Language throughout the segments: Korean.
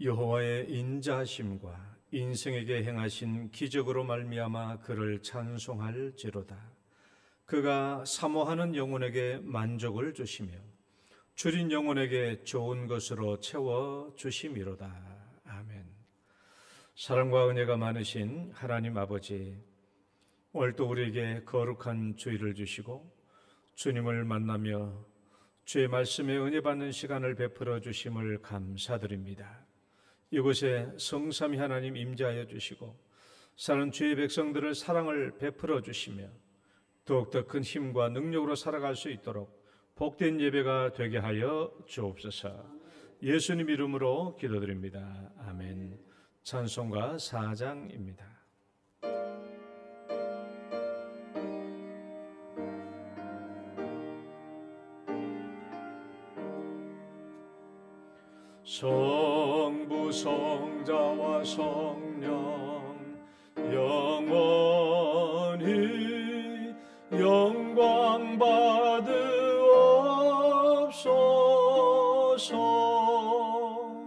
여호와의 인자하심과 인생에게 행하신 기적으로 말미암아 그를 찬송할지로다. 그가 사모하는 영혼에게 만족을 주시며 줄인 영혼에게 좋은 것으로 채워 주심이로다. 아멘. 사랑과 은혜가 많으신 하나님 아버지, 오늘도 우리에게 거룩한 주일을 주시고 주님을 만나며 주의 말씀에 은혜 받는 시간을 베풀어 주심을 감사드립니다. 이곳에 성삼위 하나님 임재하여 주시고 사는 주의 백성들을 사랑을 베풀어 주시며 더욱더 큰 힘과 능력으로 살아갈 수 있도록 복된 예배가 되게 하여 주옵소서. 예수님 이름으로 기도드립니다. 아멘. 찬송가 4장입니다. 성부 성자와 성령 영원히 영광 받으옵소서.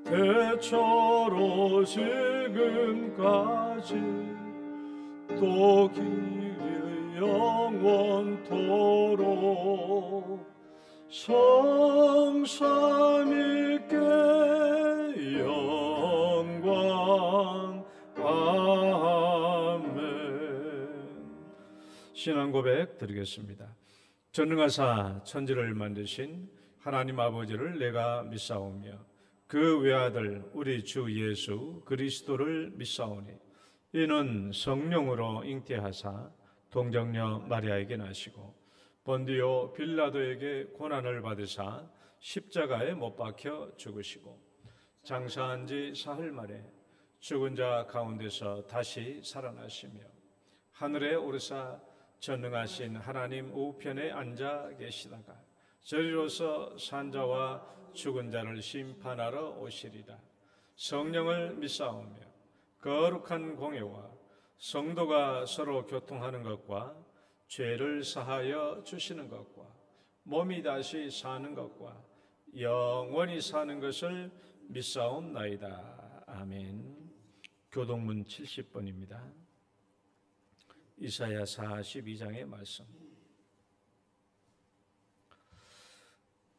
대처로 지금까지 또 길이 영원토록 성삼위께 영광. 아멘. 신앙 고백 드리겠습니다. 전능하사 천지를 만드신 하나님 아버지를 내가 믿사오며 그 외아들 우리 주 예수 그리스도를 믿사오니 이는 성령으로 잉태하사 동정녀 마리아에게 나시고 본디오 빌라도에게 고난을 받으사 십자가에 못 박혀 죽으시고 장사한 지 사흘 만에 죽은 자 가운데서 다시 살아나시며 하늘에 오르사 전능하신 하나님 우편에 앉아 계시다가 저리로서 산자와 죽은 자를 심판하러 오시리라. 성령을 믿사오며 거룩한 공예와 성도가 서로 교통하는 것과 죄를 사하여 주시는 것과 몸이 다시 사는 것과 영원히 사는 것을 믿사옵나이다. 아멘. 교동문 70번입니다. 이사야 42장의 말씀.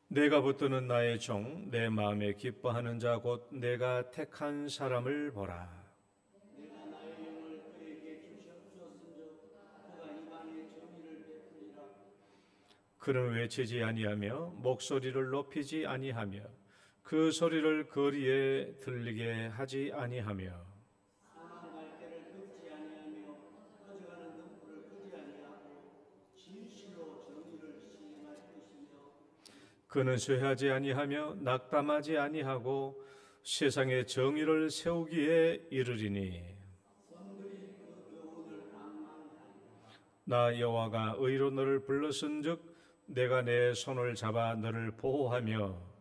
내가 붙드는 나의 종, 내 마음에 기뻐하는 자 곧 내가 택한 사람을 보라. 그는 외치지 아니하며 목소리를 높이지 아니하며 그 소리를 거리에 들리게 하지 아니하며 그는 쇠하지 아니하며 낙담하지 아니하고 세상에 정의를 세우기에 이르리니 나 여호와가 의로 너를 불렀은즉 내가 내 손을 잡아 너를 보호하며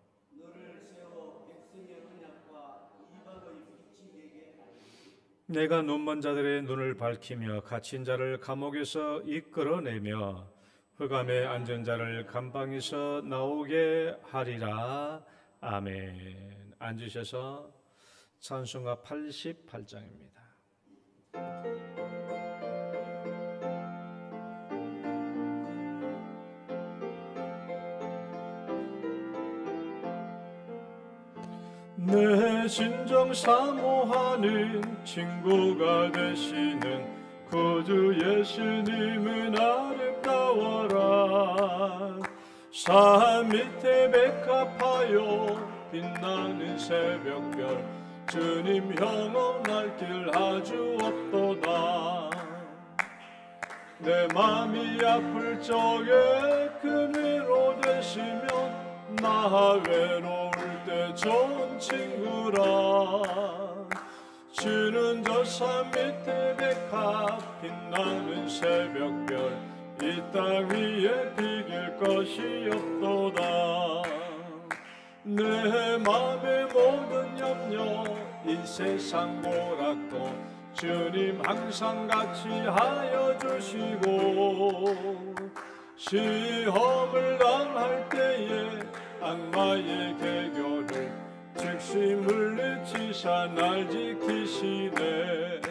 내가 눈먼 자들의 눈을 밝히며 갇힌 자를 감옥에서 이끌어내며 흑암에 앉은 자를 감방에서 나오게 하리라. 아멘. 앉으셔서 찬송가 88장입니다. 내 진정 사모하는 친구가 되시는 구주 예수님은 아름다워라. 산 밑에 백합하여 빛나는 새벽별 주님 영원할 길 아주 없도다. 내 맘이 아플 적에 그 위로 되시면 나 외로울 때 좋은 친구라. 주는 저 산 밑에 백합 빛나는 새벽별 이 땅 위에 비길 것이 없도다. 내 맘의 모든 염려 이 세상 고락도 주님 항상 같이 하여 주시고 시험을 당할 때에 악마의 개교를 욕심을 내치사 날 지키시네.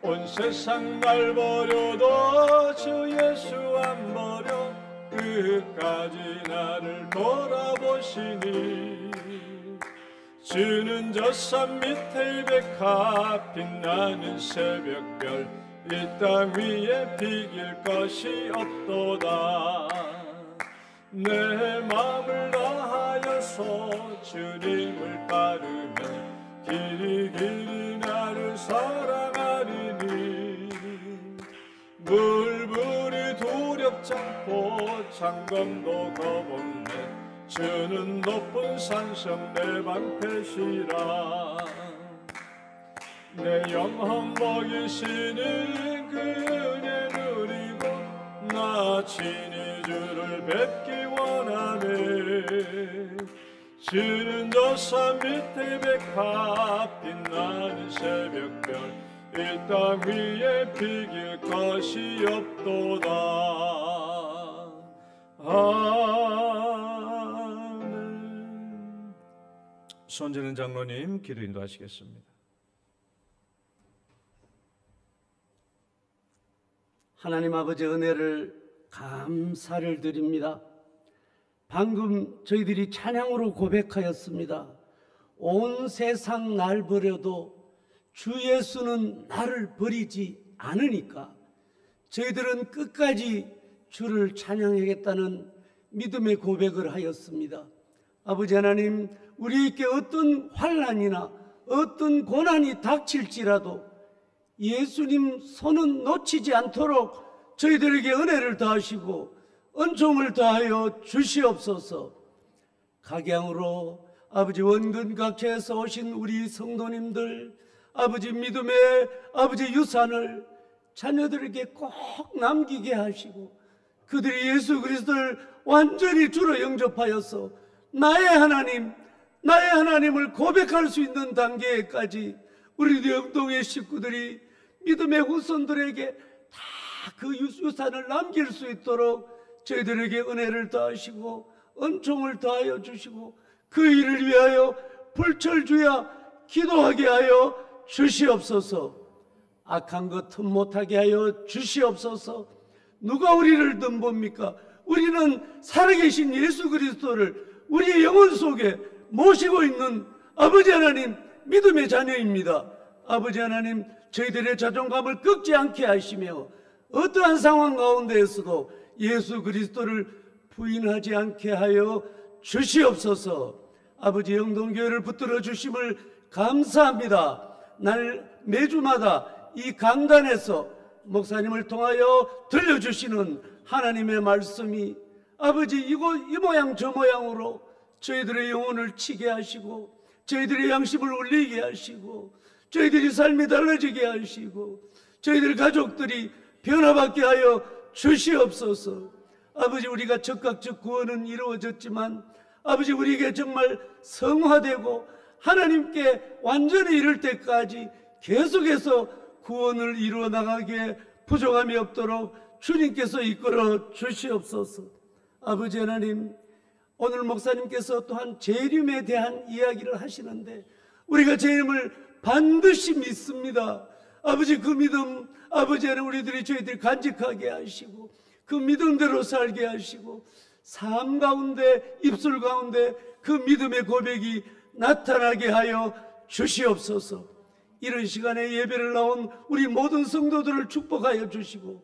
온 세상 날 버려도 주 예수 안 버려 끝까지 나를 돌아보시니. 주는 저 산 밑에 백합 빛나는 새벽별 이 땅 위에 비길 것이 없도다. 내 마음을 다하여서 주님을 따르면 길이 길이 나를 사랑하리니. 물불이 두렵지 않고 장검도 겁없네. 주는 높은 산성 내 방패시라. 내 영혼 먹이시는 그 은혜 누리고 나 친히 주를 뵙기 원하네. 주는 저 산 밑에 백합 빛나는 새벽별 이 땅 위에 비길 것이 없도다. 아멘. 손재는 장로님 기도 인도하시겠습니다. 하나님 아버지 은혜를 감사를 드립니다. 방금 저희들이 찬양으로 고백하였습니다. 온 세상 날 버려도 주 예수는 나를 버리지 않으니까 저희들은 끝까지 주를 찬양하겠다는 믿음의 고백을 하였습니다. 아버지 하나님, 우리에게 어떤 환난이나 어떤 고난이 닥칠지라도 예수님 손은 놓치지 않도록 저희들에게 은혜를 더하시고 은총을 더하여 주시옵소서. 각양으로 아버지 원근 각처에서 오신 우리 성도님들, 아버지 믿음의 아버지 유산을 자녀들에게 꼭 남기게 하시고 그들이 예수 그리스도를 완전히 주로 영접하여서 나의 하나님을 고백할 수 있는 단계까지 우리 영동의 식구들이 믿음의 후손들에게 다 그 유산을 남길 수 있도록 저희들에게 은혜를 더하시고 은총을 더하여 주시고 그 일을 위하여 불철주야 기도하게 하여 주시옵소서. 악한 것 틈 못하게 하여 주시옵소서. 누가 우리를 덤봅니까? 우리는 살아계신 예수 그리스도를 우리의 영혼 속에 모시고 있는 아버지 하나님 믿음의 자녀입니다. 아버지 하나님, 저희들의 자존감을 꺾지 않게 하시며 어떠한 상황 가운데에서도 예수 그리스도를 부인하지 않게 하여 주시옵소서. 아버지 영동교회를 붙들어 주심을 감사합니다. 매주마다 이 강단에서 목사님을 통하여 들려주시는 하나님의 말씀이 아버지 이 모양 저 모양으로 저희들의 영혼을 치게 하시고 저희들의 양심을 울리게 하시고 저희들이 삶이 달라지게 하시고 저희들 가족들이 변화받게 하여 주시옵소서. 아버지, 우리가 적극적 구원은 이루어졌지만 아버지 우리에게 정말 성화되고 하나님께 완전히 이를 때까지 계속해서 구원을 이루어 나가기에 부족함이 없도록 주님께서 이끌어 주시옵소서. 아버지 하나님, 오늘 목사님께서 또한 재림에 대한 이야기를 하시는데 우리가 재림을 반드시 믿습니다. 아버지, 그 믿음 아버지 하나님 저희들이 간직하게 하시고 그 믿음대로 살게 하시고 삶 가운데 입술 가운데 그 믿음의 고백이 나타나게 하여 주시옵소서. 이런 시간에 예배를 나온 우리 모든 성도들을 축복하여 주시고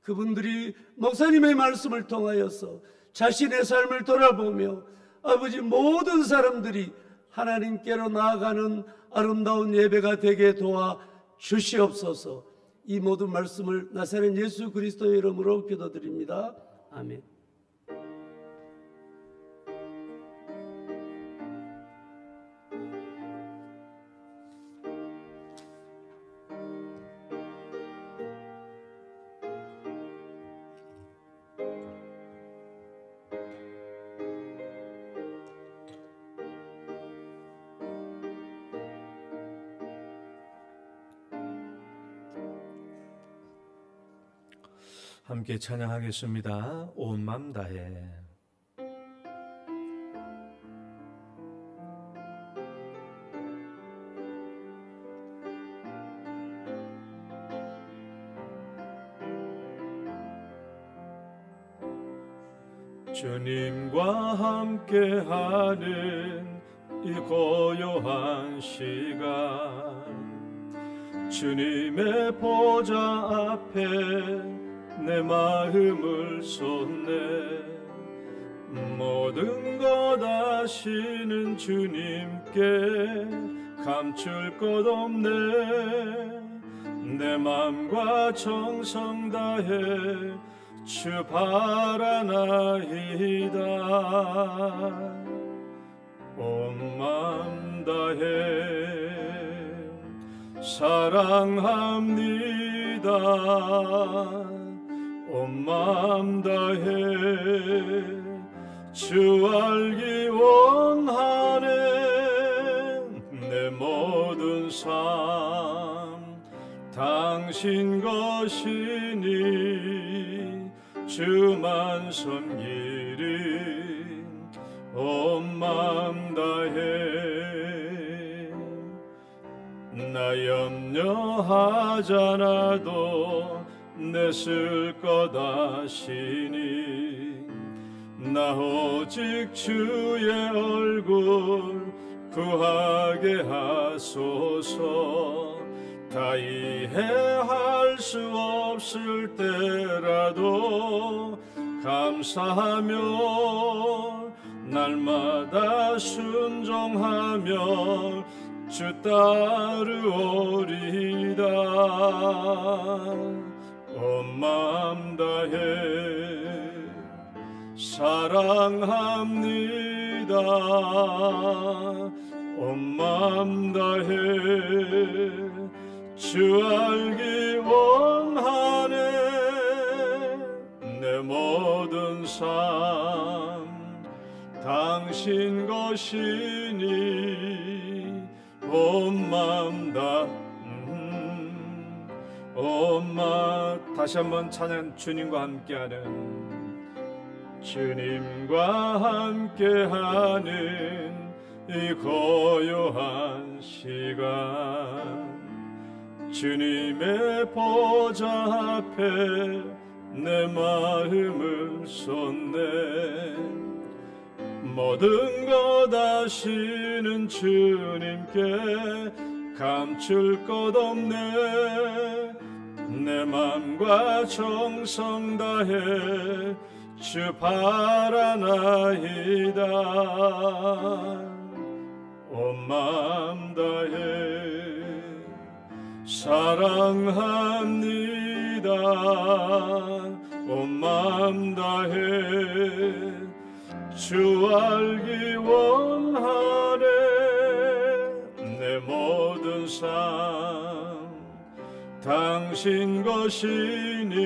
그분들이 목사님의 말씀을 통하여서 자신의 삶을 돌아보며 아버지 모든 사람들이 하나님께로 나아가는 아름다운 예배가 되게 도와 주시옵소서. 이 모든 말씀을 나사렛 예수 그리스도의 이름으로 기도드립니다. 아멘. 함께 찬양하겠습니다. 온 맘 다해. 주님과 함께하는 이 고요한 시간, 주님의 보좌 앞에 내 마음을 쏟네. 모든 것 아시는 주님께 감출 것 없네. 내 맘과 정성 다해 주 바라나이다. 온 맘 다해 사랑합니다. 온 맘 다해 주 알기 원하네. 내 모든 삶 당신 것이니 주만 섬기리. 온 맘 다해 나 염려하잖아도 내 쓸 것 아시니. 나 오직 주의 얼굴 구하게 하소서. 다 이해할 수 없을 때라도 감사하며 날마다 순종하며 주 따르오리다. 온 마음 다해 사랑합니다. 온 마음 다해 주 알기 원하네. 내 모든 삶 당신 것이니 온 마음 다 온 마음. 다시 한번 찬양. 주님과 함께하는 주님과 함께하는 이 고요한 시간, 주님의 보좌 앞에 내 마음을 쏟네. 모든 것 아시는 주님께 감출 것 없네. 내 맘과 정성 다해 주 바라나이다. 온 마음 다해 사랑합니다. 온 마음 다해 주 알기 원하네. 내 모든 삶 당신 것이니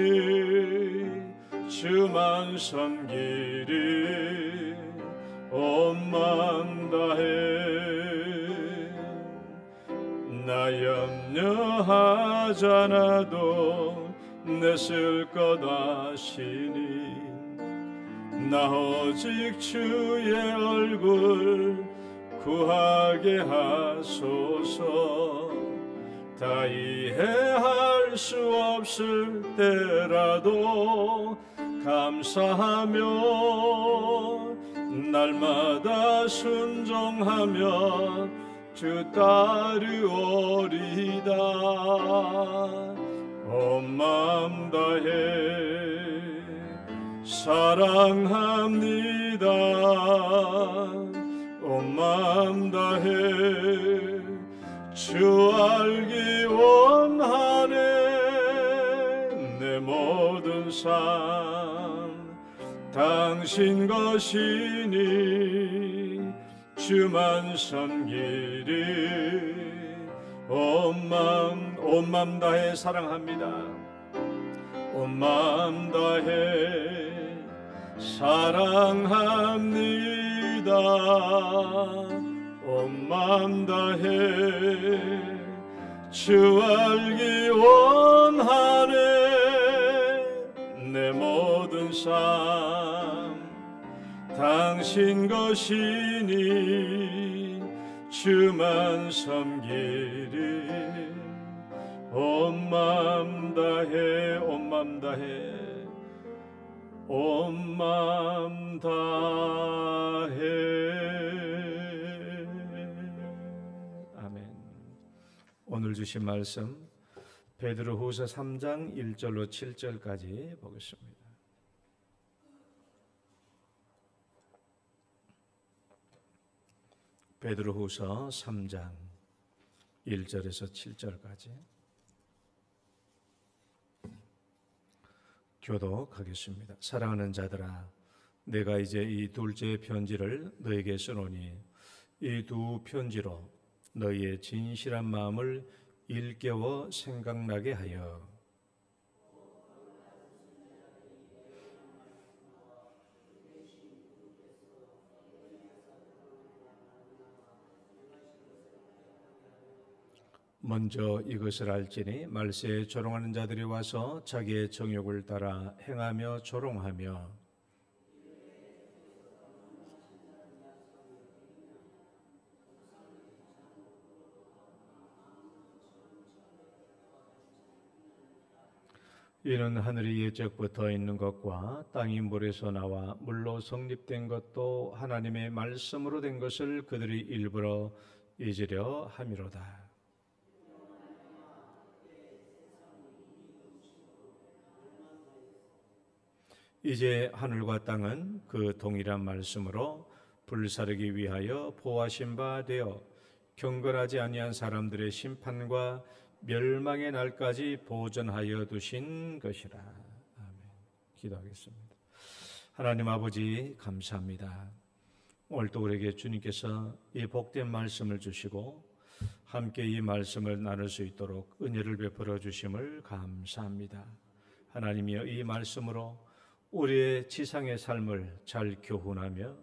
주만 섬기리. 온 마음 다해 나 염려하잖아도 내 쓸 것 아시니. 나 오직 주의 얼굴 구하게 하소서. 다 이해할 수 없을 때라도 감사하며 날마다 순종하며 주 따르오리다. 온 마음 다해 사랑합니다. 온 마음 다해 주 알기 원하네. 내 모든 삶 당신 것이니 주만 섬기리. 온 마음 다해 사랑합니다. 온 마음 다해 사랑합니다. 온 마음 다해 주 알기 원하네. 내 모든 삶 당신 것이니 주만 섬기리. 온 마음 다해 온 마음 다해 온 마음 다해. 아멘. 오늘 주신 말씀 베드로후서 3장 1절로 7절까지 보겠습니다. 베드로후서 3장 1절에서 7절까지 교독하겠습니다. 사랑하는 자들아, 내가 이제 이 둘째 편지를 너에게 쓰노니 이 두 편지로 너희의 진실한 마음을 일깨워 생각나게 하여 먼저 이것을 알지니 말세에 조롱하는 자들이 와서 자기의 정욕을 따라 행하며 조롱하며 이는 하늘이 예적부터 있는 것과 땅이 물에서 나와 물로 성립된 것도 하나님의 말씀으로 된 것을 그들이 일부러 잊으려 함이로다. 이제 하늘과 땅은 그 동일한 말씀으로 불사르기 위하여 보하신 바 되어 경건하지 아니한 사람들의 심판과 멸망의 날까지 보존하여 두신 것이라. 아멘. 기도하겠습니다. 하나님 아버지 감사합니다. 오늘도 우리에게 주님께서 이 복된 말씀을 주시고 함께 이 말씀을 나눌 수 있도록 은혜를 베풀어 주심을 감사합니다. 하나님이여, 이 말씀으로 우리의 지상의 삶을 잘 교훈하며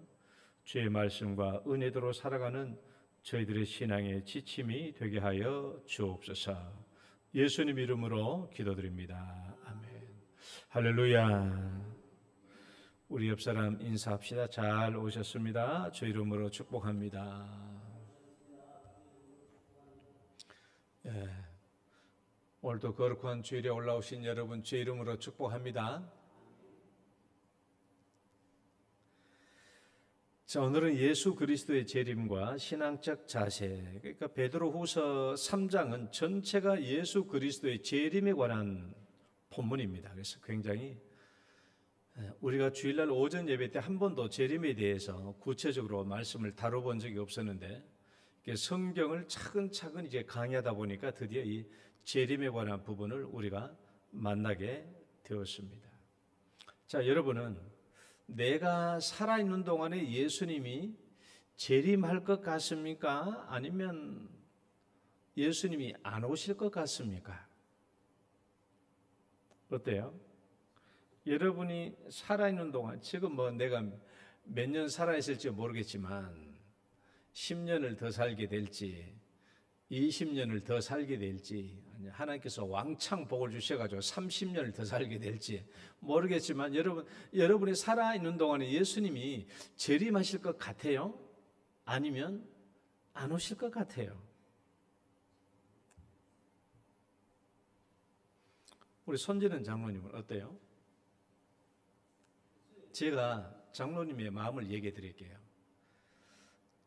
주의 말씀과 은혜대로 살아가는 저희들의 신앙의 지침이 되게 하여 주옵소서. 예수님 이름으로 기도드립니다. 아멘. 할렐루야. 우리 옆 사람 인사합시다. 잘 오셨습니다. 주 이름으로 축복합니다. 오늘도 거룩한 주일에 올라오신 여러분 주 이름으로 축복합니다. 자, 오늘은 예수 그리스도의 재림과 신앙적 자세, 그러니까 베드로후서 3장은 전체가 예수 그리스도의 재림에 관한 본문입니다. 그래서 굉장히 우리가 주일날 오전 예배 때 한 번도 재림에 대해서 구체적으로 말씀을 다뤄본 적이 없었는데 성경을 차근차근 이제 강의하다 보니까 드디어 이 재림에 관한 부분을 우리가 만나게 되었습니다. 자, 여러분은 내가 살아있는 동안에 예수님이 재림할 것 같습니까? 아니면 예수님이 안 오실 것 같습니까? 어때요? 여러분이 살아있는 동안, 지금 뭐 내가 몇 년 살아있을지 모르겠지만 10년을 더 살게 될지 20년을 더 살게 될지, 하나님께서 왕창 복을 주셔가지고 30년을 더 살게 될지 모르겠지만 여러분이 살아있는 동안에 예수님이 재림하실 것 같아요? 아니면 안 오실 것 같아요? 우리 손지는 장로님은 어때요? 제가 장로님의 마음을 얘기해 드릴게요.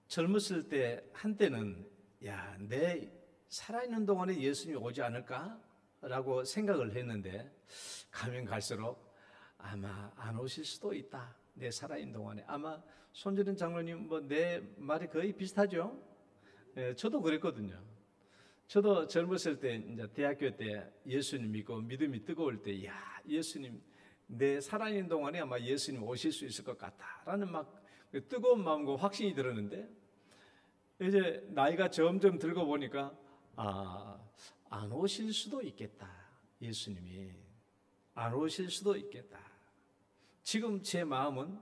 젊었을 때 한때는 내 살아있는 동안에 예수님이 오지 않을까? 라고 생각을 했는데 가면 갈수록 아마 안 오실 수도 있다. 내 살아있는 동안에. 아마 손지른 장로님 내 말이 거의 비슷하죠? 저도 그랬거든요. 저도 젊었을 때 이제 대학교 때 예수님 믿고 믿음이 뜨거울 때 예수님 내 살아있는 동안에 아마 예수님 오실 수 있을 것 같다라는 막 뜨거운 마음과 확신이 들었는데 이제 나이가 점점 들고 보니까 안 오실 수도 있겠다. 예수님이 안 오실 수도 있겠다. 지금 제 마음은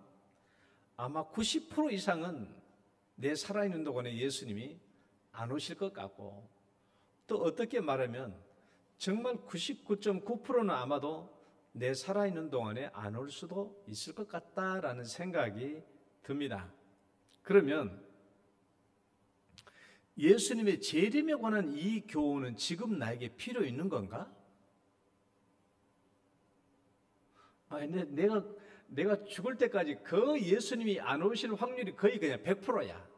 아마 90% 이상은 내 살아있는 동안에 예수님이 안 오실 것 같고, 또 어떻게 말하면 정말 99.9%는 아마도 내 살아있는 동안에 안 올 수도 있을 것 같다라는 생각이 듭니다. 그러면 예수님의 재림에 관한 이 교훈은 지금 나에게 필요 있는 건가? 아니, 내가 죽을 때까지 그 예수님이 안 오실 확률이 거의 그냥 100%야.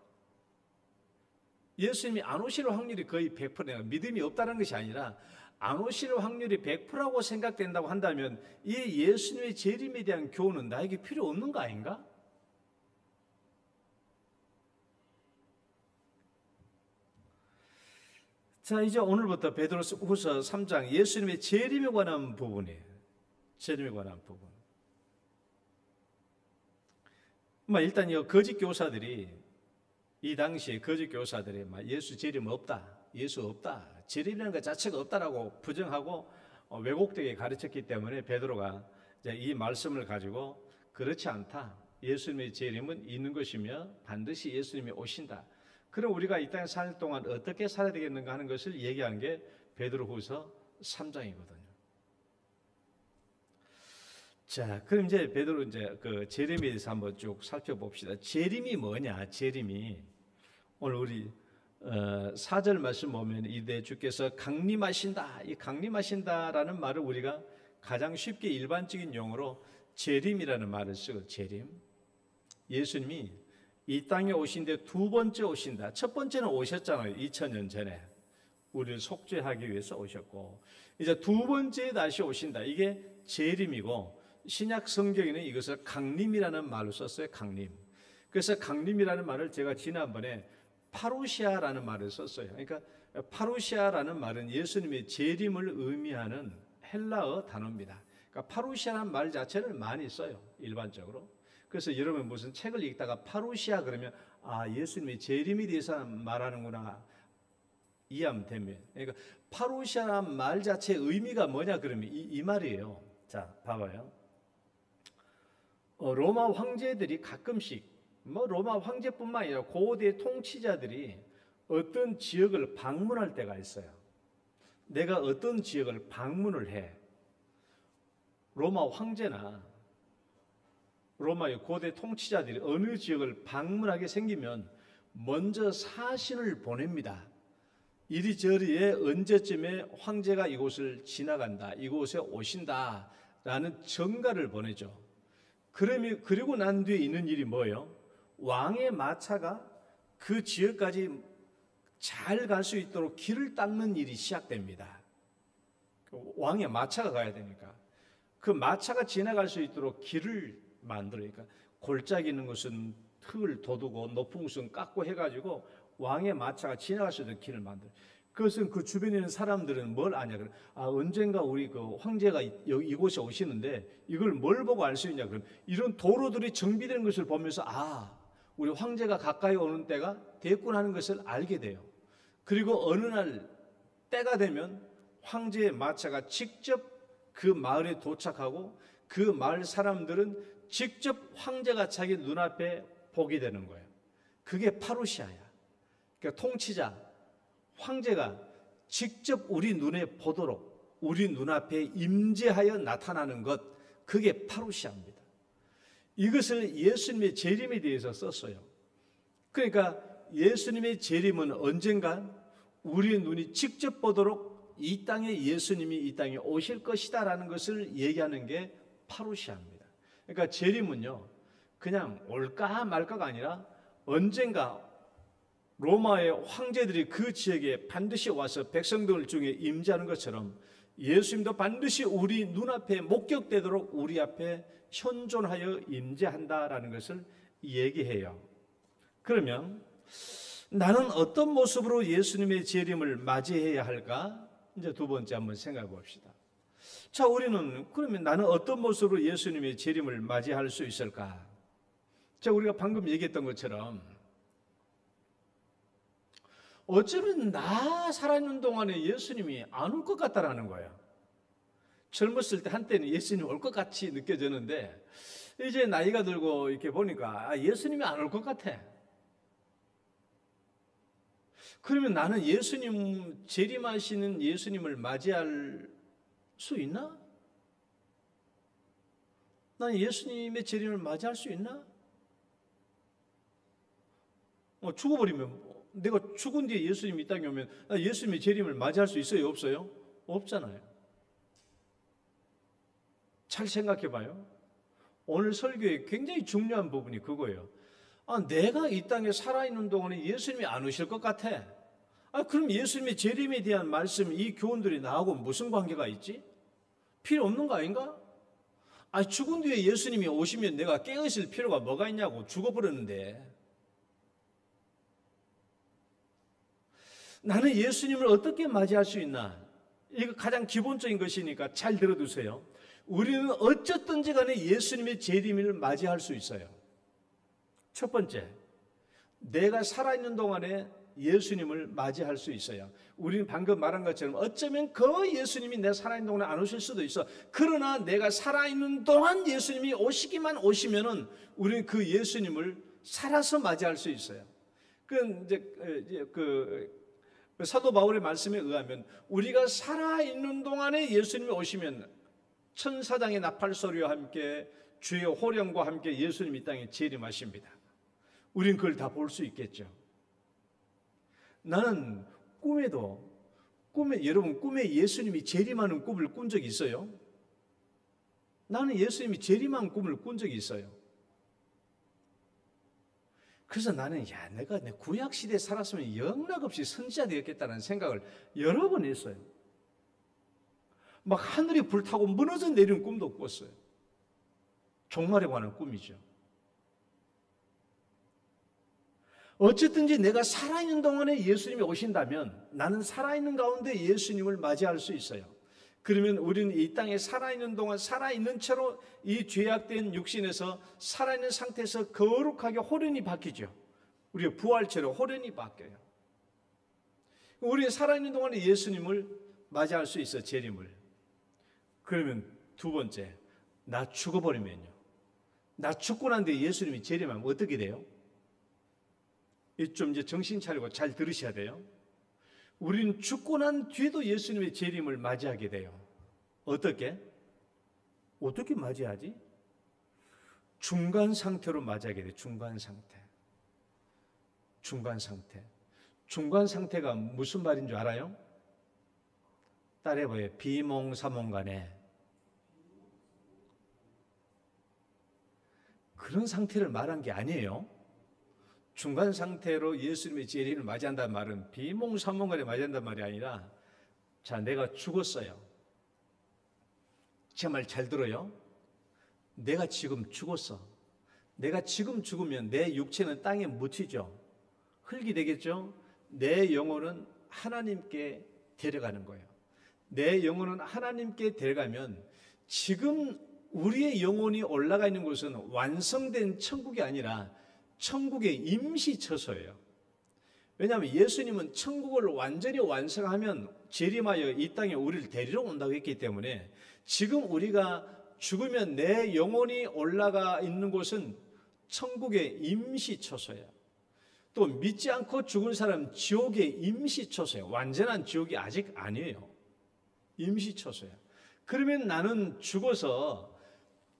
예수님이 안 오실 확률이 거의 100%야. 믿음이 없다는 것이 아니라 안 오실 확률이 100%라고 생각된다고 한다면 이 예수님의 재림에 대한 교훈은 나에게 필요 없는 거 아닌가? 자, 이제 오늘부터 베드로후서 3장 예수님의 재림에 관한 부분이에요. 재림에 관한 부분. 일단 이 거짓 교사들이 이 당시에 거짓 교사들이 예수 재림 없다, 예수 없다, 재림이라는 것 자체가 없다라고 부정하고 왜곡되게 가르쳤기 때문에 베드로가 이제 이 말씀을 가지고 그렇지 않다. 예수님의 재림은 있는 것이며 반드시 예수님이 오신다. 그럼 우리가 이 땅에 살 동안 어떻게 살아야 되겠는가 하는 것을 얘기하는 게 베드로후서 3장이거든요. 자, 그럼 이제 베드로 이제 그 재림에 대해서 한번 쭉 살펴봅시다. 재림이 뭐냐? 재림이 오늘 우리 4절 말씀 보면 이때 주께서 강림하신다. 이 강림하신다라는 말을 우리가 가장 쉽게 일반적인 용어로 재림이라는 말을 쓰고 재림. 예수님이 이 땅에 오신데 두 번째 오신다. 첫 번째는 오셨잖아요. 2000년 전에 우리를 속죄하기 위해서 오셨고 이제 두 번째 다시 오신다. 이게 재림이고 신약 성경에는 이것을 강림이라는 말로 썼어요. 강림. 그래서 강림이라는 말을 제가 지난번에 파루시아라는 말을 썼어요. 그러니까 파루시아라는 말은 예수님의 재림을 의미하는 헬라어 단어입니다. 그러니까 파루시아라는 말 자체를 많이 써요. 일반적으로. 그래서 여러분 무슨 책을 읽다가 파루시아 그러면 예수님의 재림에 대해서 말하는구나 이해하면 됩니다. 그러니까 파루시아라는 말 자체의 의미가 뭐냐 그러면 이 말이에요. 자, 봐봐요. 로마 황제들이 가끔씩 로마 황제뿐만 아니라 고대 통치자들이 어떤 지역을 방문할 때가 있어요. 내가 어떤 지역을 방문을 해. 로마 황제나 로마의 고대 통치자들이 어느 지역을 방문하게 생기면 먼저 사신을 보냅니다. 이리저리에 언제쯤에 황제가 이곳을 지나간다, 이곳에 오신다라는 전가를 보내죠. 그리고 난 뒤에 있는 일이 뭐예요? 왕의 마차가 그 지역까지 잘 갈 수 있도록 길을 닦는 일이 시작됩니다. 왕의 마차가 가야 되니까 그 마차가 지나갈 수 있도록 길을 만들으니까 골짜기 있는 것은 흙을 돋우고 높은 것은 깎고 해가지고 왕의 마차가 지나갈 수 있는 길을 만들어요. 그것은 그 주변에 있는 사람들은 뭘 아냐? 언젠가 우리 그 황제가 이곳에 오시는데 이걸 뭘 보고 알 수 있냐? 그럼 이런 도로들이 정비되는 것을 보면서 우리 황제가 가까이 오는 때가 됐구나 하는 것을 알게 돼요. 그리고 어느 날 때가 되면 황제의 마차가 직접 그 마을에 도착하고 그 마을 사람들은 직접 황제가 자기 눈앞에 보게 되는 거예요. 그게 파루시아야. 그러니까 통치자, 황제가 직접 우리 눈에 보도록 우리 눈앞에 임재하여 나타나는 것, 그게 파루시아입니다. 이것을 예수님의 재림에 대해서 썼어요. 그러니까 예수님의 재림은 언젠가 우리의 눈이 직접 보도록 이 땅에 예수님이 이 땅에 오실 것이다라는 것을 얘기하는 게 파루시아입니다. 그러니까 재림은요, 그냥 올까 말까가 아니라 언젠가 로마의 황제들이 그 지역에 반드시 와서 백성들 중에 임재하는 것처럼 예수님도 반드시 우리 눈앞에 목격되도록 우리 앞에 현존하여 임재한다라는 것을 얘기해요. 그러면 나는 어떤 모습으로 예수님의 재림을 맞이해야 할까? 이제 두 번째 한번 생각해 봅시다. 자, 우리는 그러면 나는 어떤 모습으로 예수님의 재림을 맞이할 수 있을까? 자, 우리가 방금 얘기했던 것처럼 어쩌면 나 살아있는 동안에 예수님이 안 올 것 같다라는 거예요. 젊었을 때 한때는 예수님이 올 것 같이 느껴졌는데 이제 나이가 들고 이렇게 보니까 예수님이 안 올 것 같아. 그러면 나는 예수님, 재림하시는 예수님을 맞이할 수 있나? 나는 예수님의 재림을 맞이할 수 있나? 죽어버리면 내가 죽은 뒤에 예수님이 이 땅에 오면 예수님의 재림을 맞이할 수 있어요? 없어요? 없잖아요. 잘 생각해 봐요. 오늘 설교의 굉장히 중요한 부분이 그거예요. 내가 이 땅에 살아있는 동안에 예수님이 안 오실 것 같아. 그럼 예수님의 재림에 대한 말씀, 이 교훈들이 나하고 무슨 관계가 있지? 필요 없는 거 아닌가? 죽은 뒤에 예수님이 오시면 내가 깨어있을 필요가 뭐가 있냐고. 죽어버렸는데. 나는 예수님을 어떻게 맞이할 수 있나? 이거 가장 기본적인 것이니까 잘 들어두세요. 우리는 어쨌든지 간에 예수님의 재림을 맞이할 수 있어요. 첫 번째, 내가 살아있는 동안에 예수님을 맞이할 수 있어요. 우리는 방금 말한 것처럼 어쩌면 그 예수님이 내 살아있는 동안에 안 오실 수도 있어. 그러나 내가 살아있는 동안 예수님이 오시면은 우리는 그 예수님을 살아서 맞이할 수 있어요. 사도 바울의 말씀에 의하면 우리가 살아있는 동안에 예수님이 오시면 천사장의 나팔 소리와 함께 주의 호령과 함께 예수님이 이 땅에 재림하십니다. 우린 그걸 다 볼 수 있겠죠. 나는 여러분 꿈에 예수님이 재림하는 꿈을 꾼 적이 있어요? 나는 예수님이 재림하는 꿈을 꾼 적이 있어요. 그래서 나는 내가 내 구약 시대에 살았으면 영락없이 선지자 되었겠다는 생각을 여러 번 했어요. 막 하늘이 불타고 무너져 내리는 꿈도 꿨어요. 종말에 관한 꿈이죠. 어쨌든지 내가 살아있는 동안에 예수님이 오신다면 나는 살아있는 가운데 예수님을 맞이할 수 있어요. 그러면 우리는 이 땅에 살아있는 동안 살아있는 채로 이 죄악된 육신에서 살아있는 상태에서 거룩하게 호련히 바뀌죠. 우리가 부활체로 호련히 바뀌어요. 우리가 살아있는 동안에 예수님을 맞이할 수 있어, 재림을. 그러면 두 번째, 나 죽어버리면요. 나 죽고 난 뒤에 예수님이 재림하면 어떻게 돼요? 좀 이제 정신 차리고 잘 들으셔야 돼요. 우리는 죽고 난 뒤에도 예수님의 재림을 맞이하게 돼요. 어떻게 맞이하지? 중간 상태로 맞이하게 돼요. 중간 상태가 무슨 말인 줄 알아요? 따라해봐요. 비몽사몽간에 그런 상태를 말한 게 아니에요. 중간 상태로 예수님의 재림을 맞이한다는 말은 비몽사몽간에 맞이한다는 말이 아니라, 자, 내가 죽었어요. 제 말 잘 들어요. 내가 지금 죽었어. 내가 지금 죽으면 내 육체는 땅에 묻히죠. 흙이 되겠죠. 내 영혼은 하나님께 데려가는 거예요. 내 영혼은 하나님께 데려가면 지금 우리의 영혼이 올라가 있는 곳은 완성된 천국이 아니라 천국의 임시처소예요. 왜냐하면 예수님은 천국을 완전히 완성하면 재림하여 이 땅에 우리를 데리러 온다고 했기 때문에 지금 우리가 죽으면 내 영혼이 올라가 있는 곳은 천국의 임시처소예요. 또 믿지 않고 죽은 사람 지옥의 임시처소예요. 완전한 지옥이 아직 아니에요. 임시처소예요. 그러면 나는 죽어서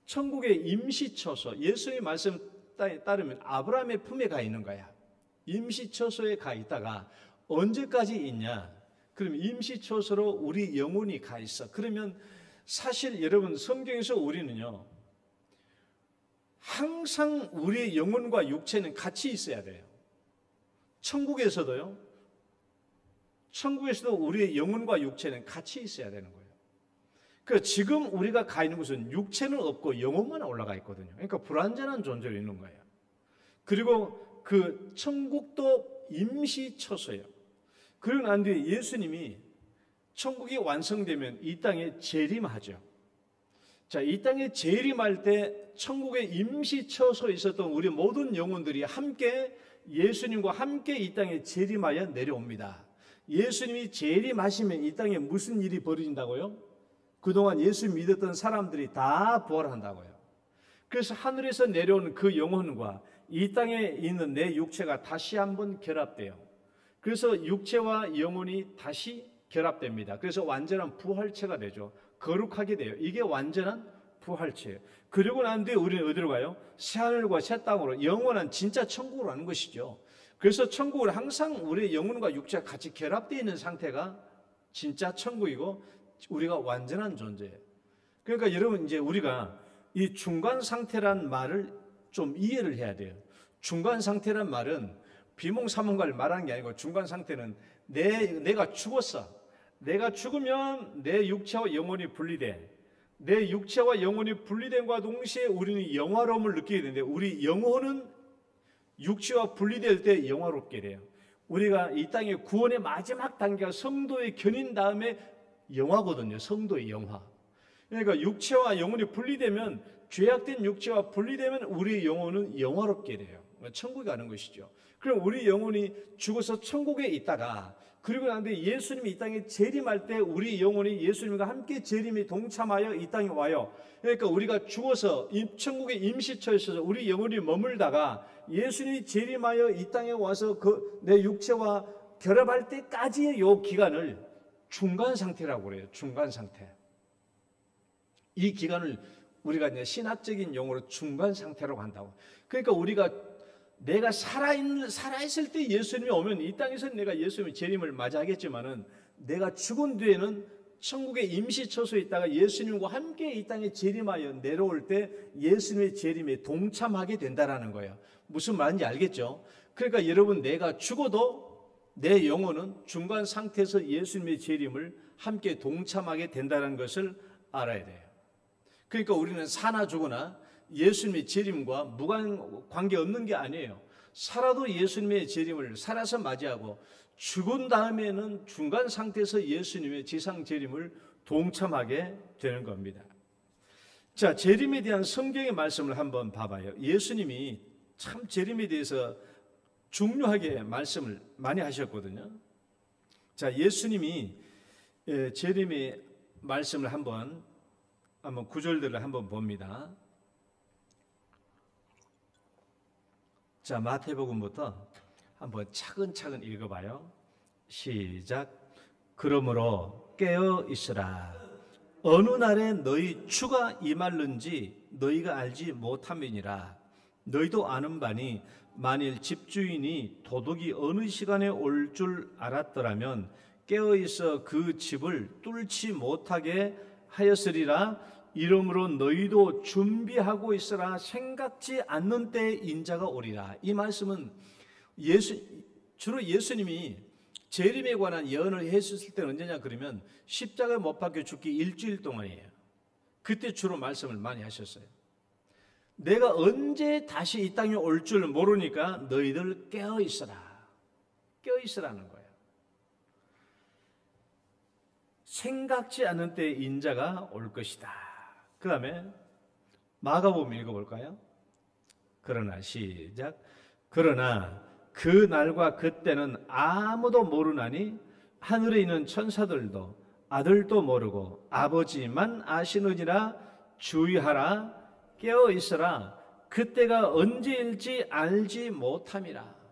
천국의 임시처소, 예수의 말씀 따르면 아브라함의 품에 가 있는 거야. 임시처소에 가 있다가 언제까지 있냐? 그럼 임시처소로 우리 영혼이 가 있어. 그러면 사실 여러분 성경에서 우리는요, 항상 우리의 영혼과 육체는 같이 있어야 돼요. 천국에서도 우리의 영혼과 육체는 같이 있어야 되는 거예요. 그러니까 지금 우리가 가 있는 곳은 육체는 없고 영혼만 올라가 있거든요. 그러니까 불완전한 존재로 있는 거예요. 그리고 그 천국도 임시처소예요. 그러고 난 뒤에 예수님이 천국이 완성되면 이 땅에 재림하죠. 자, 이 땅에 재림할 때 천국의 임시처소에 있었던 우리 모든 영혼들이 함께 예수님과 함께 이 땅에 재림하여 내려옵니다. 예수님이 재림하시면 이 땅에 무슨 일이 벌어진다고요? 그동안 예수 믿었던 사람들이 다 부활한다고요. 그래서 하늘에서 내려오는 그 영혼과 이 땅에 있는 내 육체가 다시 한번 결합돼요. 그래서 육체와 영혼이 다시 결합됩니다. 그래서 완전한 부활체가 되죠. 거룩하게 돼요. 이게 완전한 부활체예요. 그리고 난 뒤에 우리는 어디로 가요? 새하늘과 새 땅으로, 영원한 진짜 천국으로 가는 것이죠. 그래서 천국은 항상 우리의 영혼과 육체가 같이 결합되어 있는 상태가 진짜 천국이고 우리가 완전한 존재예요. 그러니까 여러분 이제 우리가 이 중간 상태란 말을 좀 이해를 해야 돼요. 중간 상태란 말은 비몽사몽가를 말하는 게 아니고 중간 상태는 내가 죽었어. 내가 죽으면 내 육체와 영혼이 분리돼. 내 육체와 영혼이 분리됨과 동시에 우리는 영화로움을 느끼게 되는데 우리 영혼은 육체와 분리될 때 영화롭게 돼요. 우리가 이 땅의 구원의 마지막 단계가 성도의 견인 다음에 영화거든요. 성도의 영화. 그러니까 육체와 영혼이 분리되면 죄악된 육체와 분리되면 우리 영혼은 영화롭게 돼요. 천국에 가는 것이죠. 그럼 우리 영혼이 죽어서 천국에 있다가 그리고 난 뒤에 예수님이 이 땅에 재림할 때 우리 영혼이 예수님과 함께 재림에 동참하여 이 땅에 와요. 그러니까 우리가 죽어서 천국의 임시처에 있어서 우리 영혼이 머물다가 예수님이 재림하여 이 땅에 와서 내 육체와 결합할 때까지의 요 기간을 중간 상태라고 그래요. 중간 상태. 이 기간을 우리가 이제 신학적인 용어로 중간 상태라고 한다고. 그러니까 내가 살아있을 때 예수님이 오면 이 땅에서는 내가 예수님의 재림을 맞이하겠지만은 내가 죽은 뒤에는 천국의 임시처소에 있다가 예수님과 함께 이 땅에 재림하여 내려올 때 예수님의 재림에 동참하게 된다라는 거예요. 무슨 말인지 알겠죠? 그러니까 여러분 내가 죽어도 내 영혼은 중간 상태에서 예수님의 재림을 함께 동참하게 된다는 것을 알아야 돼요. 그러니까 우리는 사나 죽으나 예수님의 재림과 무관 관계 없는 게 아니에요. 살아도 예수님의 재림을 살아서 맞이하고 죽은 다음에는 중간 상태에서 예수님의 지상 재림을 동참하게 되는 겁니다. 자, 재림에 대한 성경의 말씀을 한번 봐봐요. 예수님이 참 재림에 대해서 중요하게 말씀을 많이 하셨거든요. 자, 예수님이 재림의 말씀을 한번 구절들을 한번 봅니다. 자, 마태복음부터 한번 차근차근 읽어봐요. 시작. 그러므로 깨어 있으라. 어느 날에 너희 주가 임할는지 너희가 알지 못함이니라. 너희도 아는 바니 만일 집주인이 도둑이 어느 시간에 올 줄 알았더라면 깨어 있어 그 집을 뚫지 못하게 하였으리라. 이러므로 너희도 준비하고 있으라. 생각지 않는 때에 인자가 오리라. 이 말씀은 주로 예수님이 재림에 관한 예언을 했을 때는 언제냐 그러면 십자가에 못 박혀 죽기 일주일 동안이에요. 그때 주로 말씀을 많이 하셨어요. 내가 언제 다시 이 땅에 올 줄 모르니까 너희들 깨어 있으라. 깨어 있으라는 거예요. 생각지 않은 때에 인자가 올 것이다. 그 다음에 마가복음 읽어볼까요? 그러나 시작. 그러나 그 날과 그때는 아무도 모르나니 하늘에 있는 천사들도 아들도 모르고 아버지만 아시느니라. 주의하라. 깨어 있으라. 그때가 언제일지 알지 못함이라.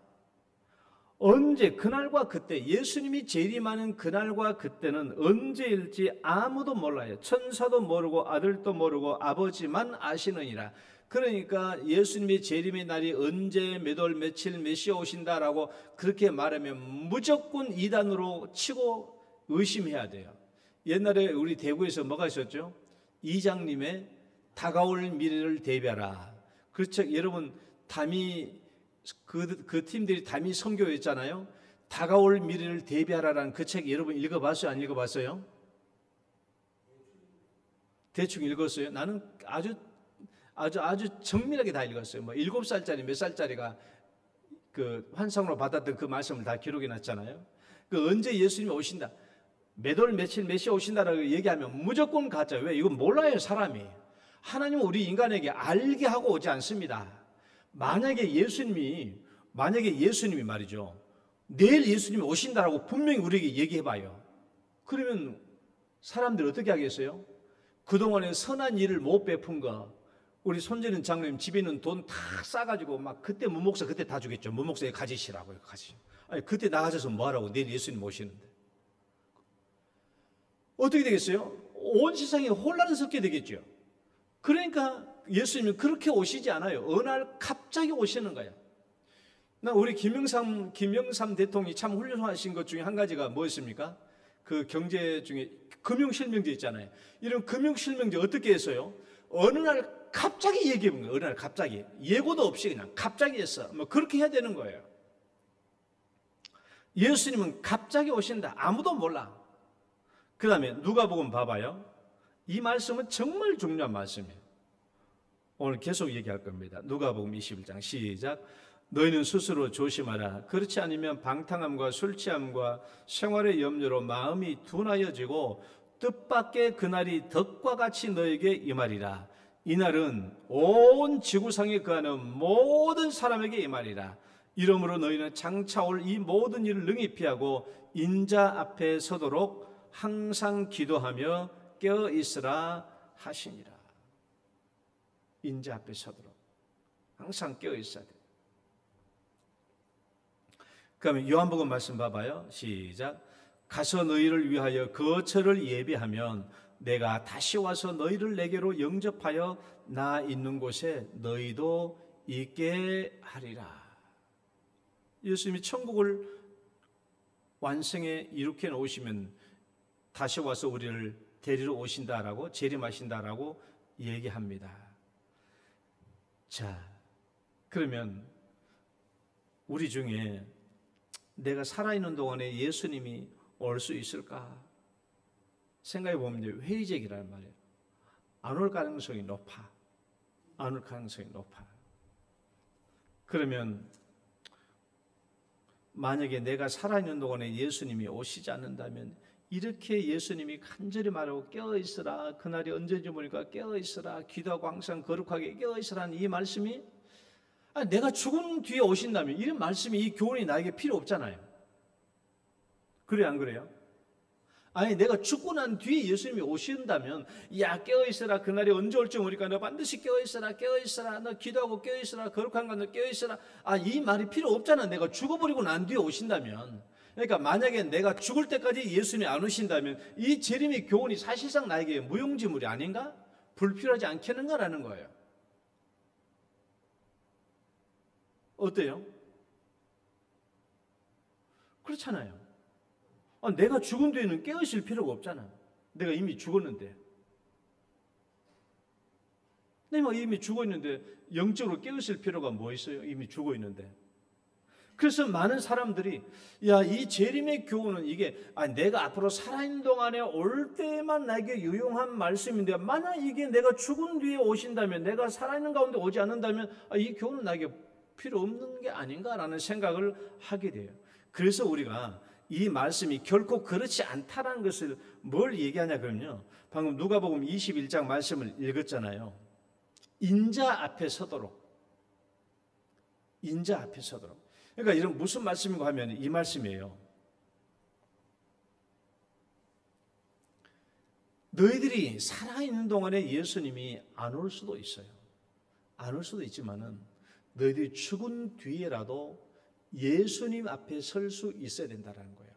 언제, 그날과 그때, 예수님이 재림하는 그날과 그때는 언제일지 아무도 몰라요. 천사도 모르고 아들도 모르고 아버지만 아시느니라. 그러니까 예수님의 재림의 날이 언제, 몇 월, 며칠, 몇 시에 오신다라고 그렇게 말하면 무조건 이단으로 치고 의심해야 돼요. 옛날에 우리 대구에서 뭐가 있었죠? 이장님의 다가올 미래를 대비하라. 그렇죠. 여러분, 그 팀들이 담이 선교였잖아요. 다가올 미래를 대비하라라는 그 책 여러분 읽어봤어요? 안 읽어봤어요? 대충 읽었어요. 나는 아주 정밀하게 다 읽었어요. 뭐 7살짜리 몇 살짜리가 그 환상으로 받았던 그 말씀을 다 기록해 놨잖아요. 그 언제 예수님이 오신다, 몇 월 며칠 몇 시에 오신다라고 얘기하면 무조건 가짜. 왜? 이건 몰라요, 사람이. 하나님은 우리 인간에게 알게 하고 오지 않습니다. 만약에 예수님이 말이죠, 내일 예수님이 오신다라고 분명히 우리에게 얘기해봐요. 그러면 사람들이 어떻게 하겠어요? 그동안에 선한 일을 못 베푼 거, 우리 손재는 장로님 집에 있는 돈 다 싸가지고 막 그때 무목사 그때 다 주겠죠. 무목사에 가지시라고요. 아니 그때 나가셔서 뭐하라고, 내일 예수님 오시는데. 어떻게 되겠어요? 온 세상이 혼란스럽게 되겠죠. 그러니까 예수님은 그렇게 오시지 않아요. 어느 날 갑자기 오시는 거예요. 우리 김영삼 대통령이 참 훌륭하신 것 중에 한 가지가 뭐였습니까? 그 경제 중에 금융실명제 있잖아요. 이런 금융실명제 어떻게 했어요? 어느 날 갑자기 얘기해 본 거예요. 어느 날 갑자기. 예고도 없이 그냥 갑자기 했어. 뭐 그렇게 해야 되는 거예요. 예수님은 갑자기 오신다. 아무도 몰라. 그 다음에 누가복음 봐봐요. 이 말씀은 정말 중요한 말씀이에요. 오늘 계속 얘기할 겁니다. 누가복음 21장 시작. 너희는 스스로 조심하라. 그렇지 않으면 방탕함과 술취함과 생활의 염려로 마음이 둔하여지고 뜻밖의 그날이 덕과 같이 너에게 임하리라. 이날은 온 지구상에 거하는 모든 사람에게 임하리라. 이러므로 너희는 장차 올 이 모든 일을 능히 피하고 인자 앞에 서도록 항상 기도하며 깨어 있으라 하시니라. 인자 앞에 서도록 항상 깨어 있어야 돼요. 그러면 요한복음 말씀 봐봐요. 시작. 가서 너희를 위하여 거처를 예비하면 내가 다시 와서 너희를 내게로 영접하여 나 있는 곳에 너희도 있게 하리라. 예수님이 천국을 완성해 이룩해 놓으시면 다시 와서 우리를 데리러 오신다라고, 재림하신다라고 얘기합니다. 자, 그러면 우리 중에 내가 살아있는 동안에 예수님이 올 수 있을까? 생각해 보면 회의적이란 말이에요. 안 올 가능성이 높아. 안 올 가능성이 높아. 그러면 만약에 내가 살아있는 동안에 예수님이 오시지 않는다면 이렇게 예수님이 간절히 말하고 깨어있으라, 그날이 언제인지 모르니까 깨어있으라, 기도하고 항상 거룩하게 깨어있으라는 이 말씀이, 내가 죽은 뒤에 오신다면 이런 말씀이, 이 교훈이 나에게 필요 없잖아요. 그래요, 안 그래요? 아니, 내가 죽고 난 뒤에 예수님이 오신다면, 야, 깨어있으라, 그날이 언제 올지 모르니까 너 반드시 깨어있으라, 깨어있으라, 너 기도하고 깨어있으라, 거룩한 거 너 깨어있으라. 이 말이 필요 없잖아. 내가 죽어버리고 난 뒤에 오신다면. 그러니까 만약에 내가 죽을 때까지 예수님이 안 오신다면 이 재림의 교훈이 사실상 나에게 무용지물이 아닌가? 불필요하지 않겠는가라는 거예요. 어때요? 그렇잖아요. 내가 죽은 뒤에는 깨어있을 필요가 없잖아. 내가 이미 죽었는데. 내가 이미 죽어 있는데 영적으로 깨어있을 필요가 뭐 있어요? 이미 죽어 있는데. 그래서 많은 사람들이 이 재림의 교훈은 이게 내가 앞으로 살아있는 동안에 올 때만 나에게 유용한 말씀인데 만약 이게 내가 죽은 뒤에 오신다면, 내가 살아있는 가운데 오지 않는다면 이 교훈은 나에게 필요 없는 게 아닌가라는 생각을 하게 돼요. 그래서 우리가 이 말씀이 결코 그렇지 않다라는 것을 뭘 얘기하냐 그러면요, 방금 누가복음 21장 말씀을 읽었잖아요. 인자 앞에 서도록, 인자 앞에 서도록. 그러니까 이런 무슨 말씀인가 하면 이 말씀이에요. 너희들이 살아있는 동안에 예수님이 안 올 수도 있어요. 안 올 수도 있지만은 너희들이 죽은 뒤에라도 예수님 앞에 설 수 있어야 된다는 거예요.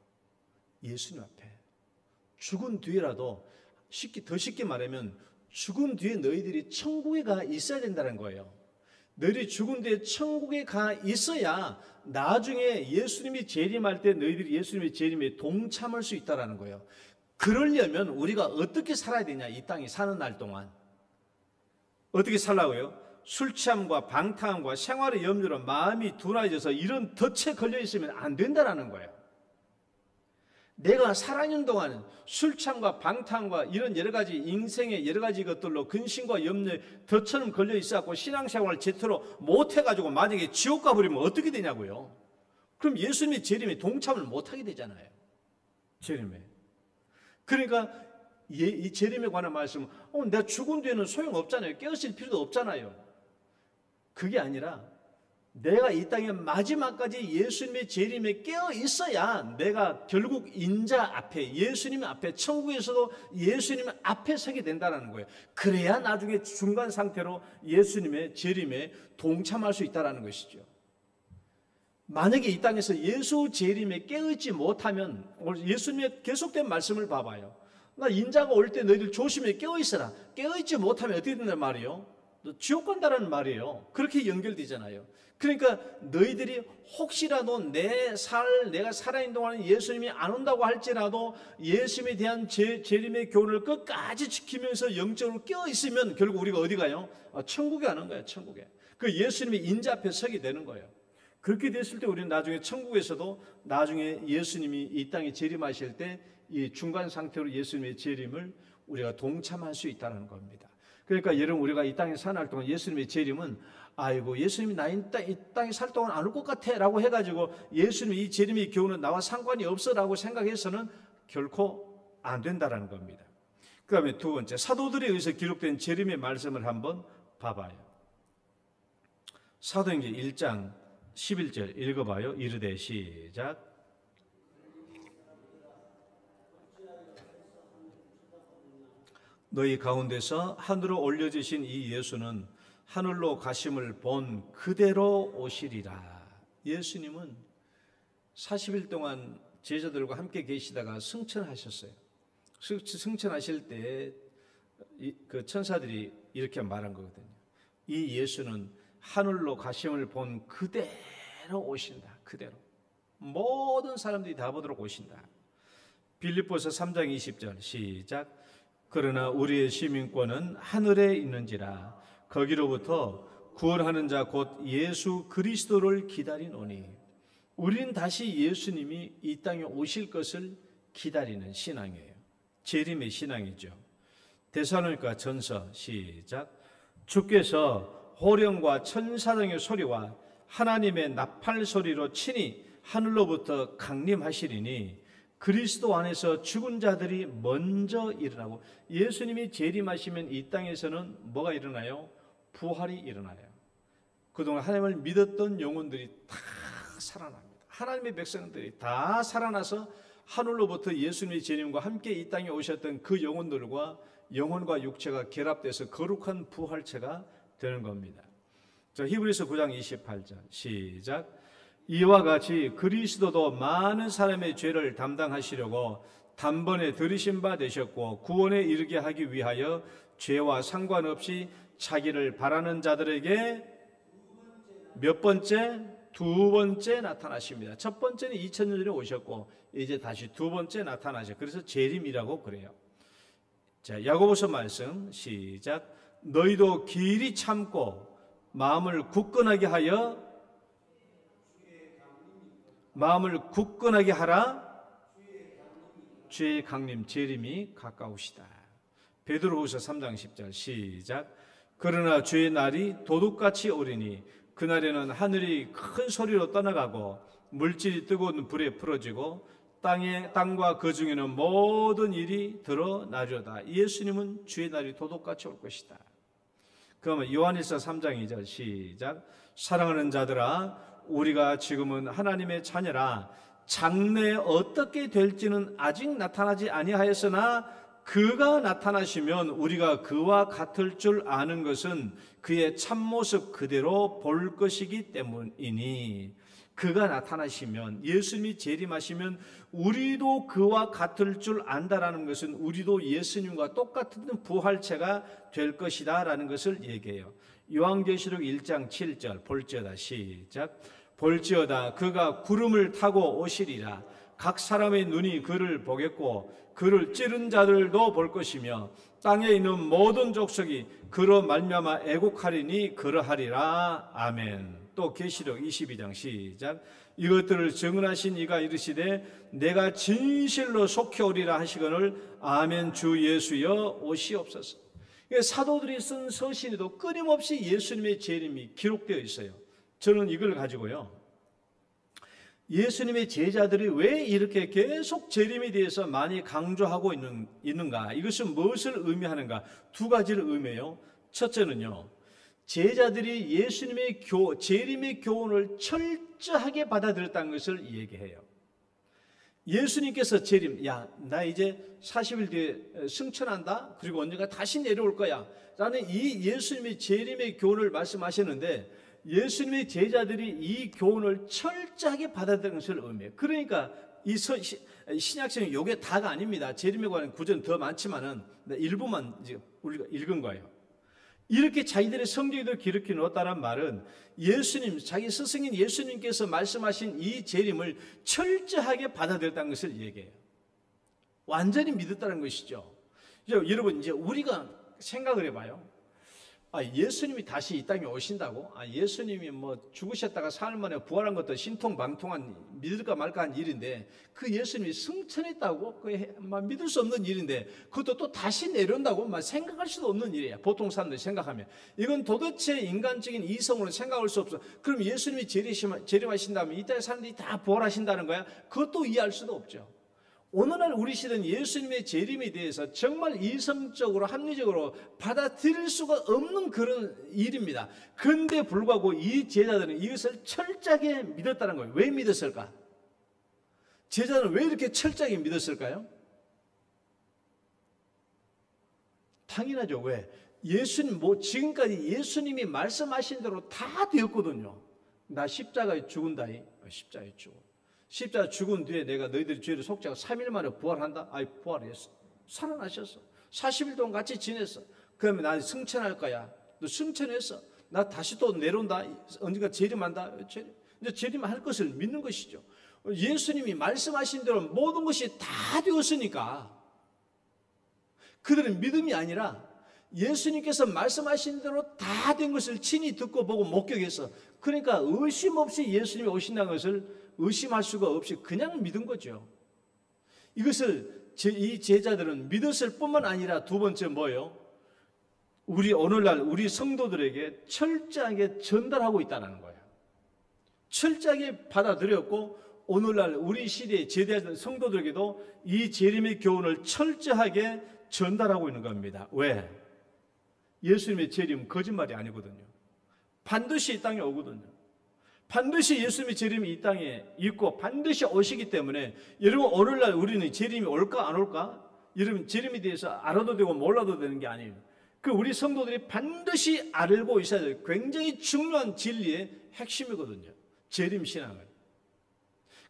예수님 앞에. 죽은 뒤에라도 더 쉽게 말하면 죽은 뒤에 너희들이 천국에 가 있어야 된다는 거예요. 너희들이 죽은 뒤에 천국에 가 있어야 나중에 예수님이 재림할 때 너희들이 예수님의 재림에 동참할 수 있다는 거예요. 그러려면 우리가 어떻게 살아야 되냐, 이 땅에 사는 날 동안. 어떻게 살라고요? 술 취함과 방탕함과 생활의 염려로 마음이 둔해져서 이런 덫에 걸려 있으면 안 된다는 거예요. 내가 살아있는 동안은 술 취함과 방탕과 이런 여러 가지 인생의 여러 가지 것들로 근심과 염려에 덫처럼 걸려 있어갖고 신앙생활을 제대로 못해가지고 만약에 지옥 가버리면 어떻게 되냐고요. 그럼 예수님의 재림에 동참을 못하게 되잖아요. 재림에. 그러니까 이 재림에 관한 말씀은 내가 죽은 뒤에는 소용없잖아요. 깨어있을 필요도 없잖아요. 그게 아니라 내가 이 땅에 마지막까지 예수님의 재림에 깨어 있어야 내가 결국 인자 앞에, 예수님 앞에, 천국에서도 예수님 앞에 서게 된다는 거예요. 그래야 나중에 중간 상태로 예수님의 재림에 동참할 수 있다는 것이죠. 만약에 이 땅에서 예수 재림에 깨어있지 못하면, 예수님의 계속된 말씀을 봐봐요. 나 인자가 올 때 너희들 조심해 깨어있어라. 깨어있지 못하면 어떻게 된단 말이에요? 너 지옥 간다라는 말이에요. 그렇게 연결되잖아요. 그러니까 너희들이 혹시라도 내가 살아있는 동안에 예수님이 안 온다고 할지라도 예수님에 대한 재림의 교훈을 끝까지 지키면서 영적으로 깨어 있으면 결국 우리가 어디 가요? 천국에 가는 거예요. 천국에. 그 예수님이 인자 앞에 서게 되는 거예요. 그렇게 됐을 때 우리는 나중에 천국에서도 나중에 예수님이 이 땅에 재림하실 때 이 중간 상태로 예수님의 재림을 우리가 동참할 수 있다는 겁니다. 그러니까 여러분, 우리가 이 땅에 사는 동안 예수님의 재림은 아이고 예수님이 나 이 땅에 살 동안 안 올 것 같아 라고 해가지고 예수님이 이 재림의 교훈은 나와 상관이 없어 라고 생각해서는 결코 안 된다는 겁니다. 그 다음에 두 번째, 사도들에 의해서 기록된 재림의 말씀을 한번 봐봐요. 사도행전 1장 11절 읽어봐요. 이르되 시작. 너희 가운데서 하늘로 올려지신 이 예수는 하늘로 가심을 본 그대로 오시리라. 예수님은 40일 동안 제자들과 함께 계시다가 승천하셨어요. 승천하실 때 그 천사들이 이렇게 말한 거거든요. 이 예수는 하늘로 가심을 본 그대로 오신다. 그대로. 모든 사람들이 다 보도록 오신다. 빌립보서 3장 20절 시작. 그러나 우리의 시민권은 하늘에 있는지라 거기로부터 구원하는 자 곧 예수 그리스도를 기다리노니. 우리는 다시 예수님이 이 땅에 오실 것을 기다리는 신앙이에요. 재림의 신앙이죠. 데살로니가 전서 시작. 주께서 호령과 천사등의 소리와 하나님의 나팔 소리로 친히 하늘로부터 강림하시리니 그리스도 안에서 죽은 자들이 먼저 일어나고. 예수님이 재림하시면 이 땅에서는 뭐가 일어나요? 부활이 일어나요. 그동안 하나님을 믿었던 영혼들이 다 살아납니다. 하나님의 백성들이 다 살아나서 하늘로부터 예수님의 재림과 함께 이 땅에 오셨던 그 영혼들과 영혼과 육체가 결합돼서 거룩한 부활체가 되는 겁니다. 자, 히브리서 9장 28절 시작. 이와 같이 그리스도도 많은 사람의 죄를 담당하시려고 단번에 들이신 바 되셨고 구원에 이르게 하기 위하여 죄와 상관없이 자기를 바라는 자들에게 몇 번째? 두 번째 나타나십니다. 첫 번째는 2000년 전에 오셨고 이제 다시 두 번째 나타나셔. 그래서 재림이라고 그래요. 자, 야고보서 말씀 시작. 너희도 길이 참고 마음을 굳건하게 하라. 주의 강림 재림이 가까우시다. 베드로후서 3장 10절 시작. 그러나 주의 날이 도둑같이 오리니 그날에는 하늘이 큰 소리로 떠나가고 물질이 뜨거운 불에 풀어지고 땅과 그 중에는 모든 일이 드러나려다. 예수님은 주의 날이 도둑같이 올 것이다. 그러면 요한일서 3장 2절 시작. 사랑하는 자들아 우리가 지금은 하나님의 자녀라. 장래에 어떻게 될지는 아직 나타나지 아니하였으나 그가 나타나시면 우리가 그와 같을 줄 아는 것은 그의 참모습 그대로 볼 것이기 때문이니. 그가 나타나시면, 예수님이 재림하시면 우리도 그와 같을 줄 안다라는 것은 우리도 예수님과 똑같은 부활체가 될 것이다 라는 것을 얘기해요. 요한계시록 1장 7절 볼지어다 시작. 볼지어다 그가 구름을 타고 오시리라. 각 사람의 눈이 그를 보겠고 그를 찌른 자들도 볼 것이며 땅에 있는 모든 족속이 그로 말미암아 애곡하리니 그러하리라. 아멘. 또 계시록 22장 시작. 이것들을 증언하신 이가 이르시되 내가 진실로 속히 오리라 하시거늘 아멘. 주 예수여 오시옵소서. 사도들이 쓴 서신에도 끊임없이 예수님의 재림이 기록되어 있어요. 저는 이걸 가지고요, 예수님의 제자들이 왜 이렇게 계속 재림에 대해서 많이 강조하고 있는가, 이것은 무엇을 의미하는가, 두 가지를 의미해요. 첫째는요, 제자들이 예수님의 재림의 교훈을 철저하게 받아들였다는 것을 얘기해요. 예수님께서 재림, 나 이제 40일 뒤에 승천한다, 그리고 언젠가 다시 내려올 거야 라는 이 예수님의 재림의 교훈을 말씀하셨는데, 예수님의 제자들이 이 교훈을 철저하게 받아들인 것을 의미해요. 그러니까 이 신약성이 이게 다가 아닙니다. 재림에 관한 구절은 더 많지만은 일부만 이제 우리가 읽은 거예요. 이렇게 자기들의 성경에도 기록해 놓았다는 말은 예수님, 자기 스승인 예수님께서 말씀하신 이 재림을 철저하게 받아들였다는 것을 얘기해요. 완전히 믿었다는 것이죠. 여러분, 이제 우리가 생각을 해봐요. 예수님이 다시 이 땅에 오신다고? 예수님이 뭐 죽으셨다가 사흘 만에 부활한 것도 신통방통한, 믿을까 말까한 일인데, 그 예수님이 승천했다고? 믿을 수 없는 일인데, 그것도 또 다시 내려온다고? 생각할 수도 없는 일이에요. 보통 사람들이 생각하면. 이건 도대체 인간적인 이성으로 생각할 수 없어. 그럼 예수님이 재림하신다면 이 땅에 사람들이 다 부활하신다는 거야? 그것도 이해할 수도 없죠. 오늘날 우리 시대는 예수님의 재림에 대해서 정말 이성적으로 합리적으로 받아들일 수가 없는 그런 일입니다. 그런데 불구하고 이 제자들은 이것을 철저하게 믿었다는 거예요. 왜 믿었을까? 제자들은 왜 이렇게 철저하게 믿었을까요? 당연하죠. 왜? 예수님, 지금까지 예수님이 말씀하신 대로 다 되었거든요. 나 십자가에 죽은다. 십자가에 죽어. 십자가 죽은 뒤에 내가 너희들의 죄를 속죄하고 3일 만에 부활한다? 부활했어. 살아나셨어. 40일 동안 같이 지냈어. 그러면 난 승천할 거야. 너 승천했어. 나 다시 또 내려온다. 언젠가 재림한다. 이제 재림할 것을 믿는 것이죠. 예수님이 말씀하신 대로 모든 것이 다 되었으니까 그들은 믿음이 아니라 예수님께서 말씀하신 대로 다 된 것을 친히 듣고 보고 목격해서, 그러니까 의심 없이 예수님이 오신다는 것을 의심할 수가 없이 그냥 믿은 거죠. 이것을 이 제자들은 믿었을 뿐만 아니라 두 번째 뭐예요? 오늘날 우리 성도들에게 철저하게 전달하고 있다는 거예요. 철저하게 받아들였고 오늘날 우리 시대의 제자들 성도들에게도 이 재림의 교훈을 철저하게 전달하고 있는 겁니다. 왜? 예수님의 재림 거짓말이 아니거든요. 반드시 이 땅에 오거든요. 반드시 예수님의 재림이 이 땅에 있고 반드시 오시기 때문에, 여러분 오늘날 우리는 재림이 올까 안 올까? 여러분 재림에 대해서 알아도 되고 몰라도 되는 게 아니에요. 그 우리 성도들이 반드시 알고 있어야 돼요. 굉장히 중요한 진리의 핵심이거든요. 재림 신앙은.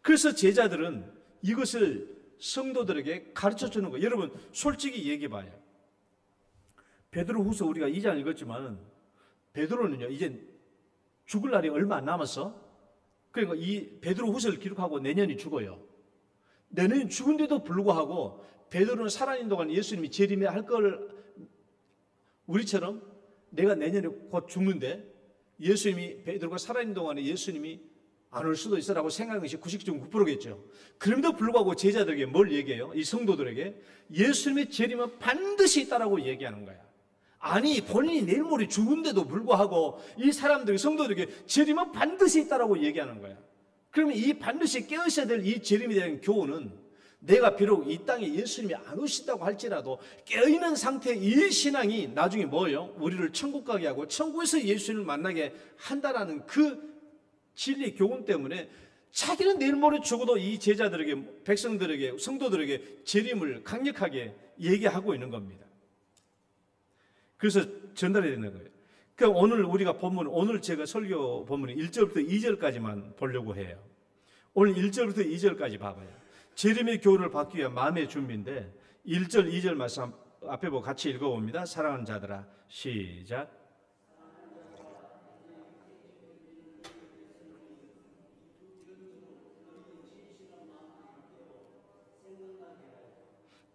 그래서 제자들은 이것을 성도들에게 가르쳐 주는 거예요. 여러분 솔직히 얘기해 봐요. 베드로후서 우리가 2장 읽었지만 베드로는요 이제 죽을 날이 얼마 안 남았어. 그러니까 이 베드로후서를 기록하고 내년이 죽어요. 내년이 죽은데도 불구하고 베드로는 살아있는 동안 예수님이 재림해 할 걸, 우리처럼 내가 내년에 곧 죽는데 예수님이 베드로가 살아있는 동안에 예수님이 안 올 수도 있어라고 생각하는 것이 99.9%겠죠. 그럼에도 불구하고 제자들에게 뭘 얘기해요? 이 성도들에게 예수님의 재림은 반드시 있다라고 얘기하는 거야. 아니 본인이 내일 모레 죽은데도 불구하고 이 사람들이 성도들에게 재림은 반드시 있다라고 얘기하는 거야. 그러면 이 반드시 깨어있어야 될 이 재림에 대한 교훈은, 내가 비록 이 땅에 예수님이 안 오신다고 할지라도 깨어있는 상태의 이 신앙이 나중에 뭐예요? 우리를 천국 가게 하고 천국에서 예수님을 만나게 한다라는 그 진리 교훈 때문에 자기는 내일 모레 죽어도 이 제자들에게, 백성들에게, 성도들에게 재림을 강력하게 얘기하고 있는 겁니다. 그래서 전달해야 되는 거예요. 그럼 오늘 우리가 오늘 제가 설교 본문이 1절부터 2절까지만 보려고 해요. 오늘 1절부터 2절까지 봐봐요. 재림의 교훈을 받기 위한 마음의 준비인데 1절, 2절 말씀 앞에 보고 같이 읽어봅니다. 사랑하는 자들아, 시작.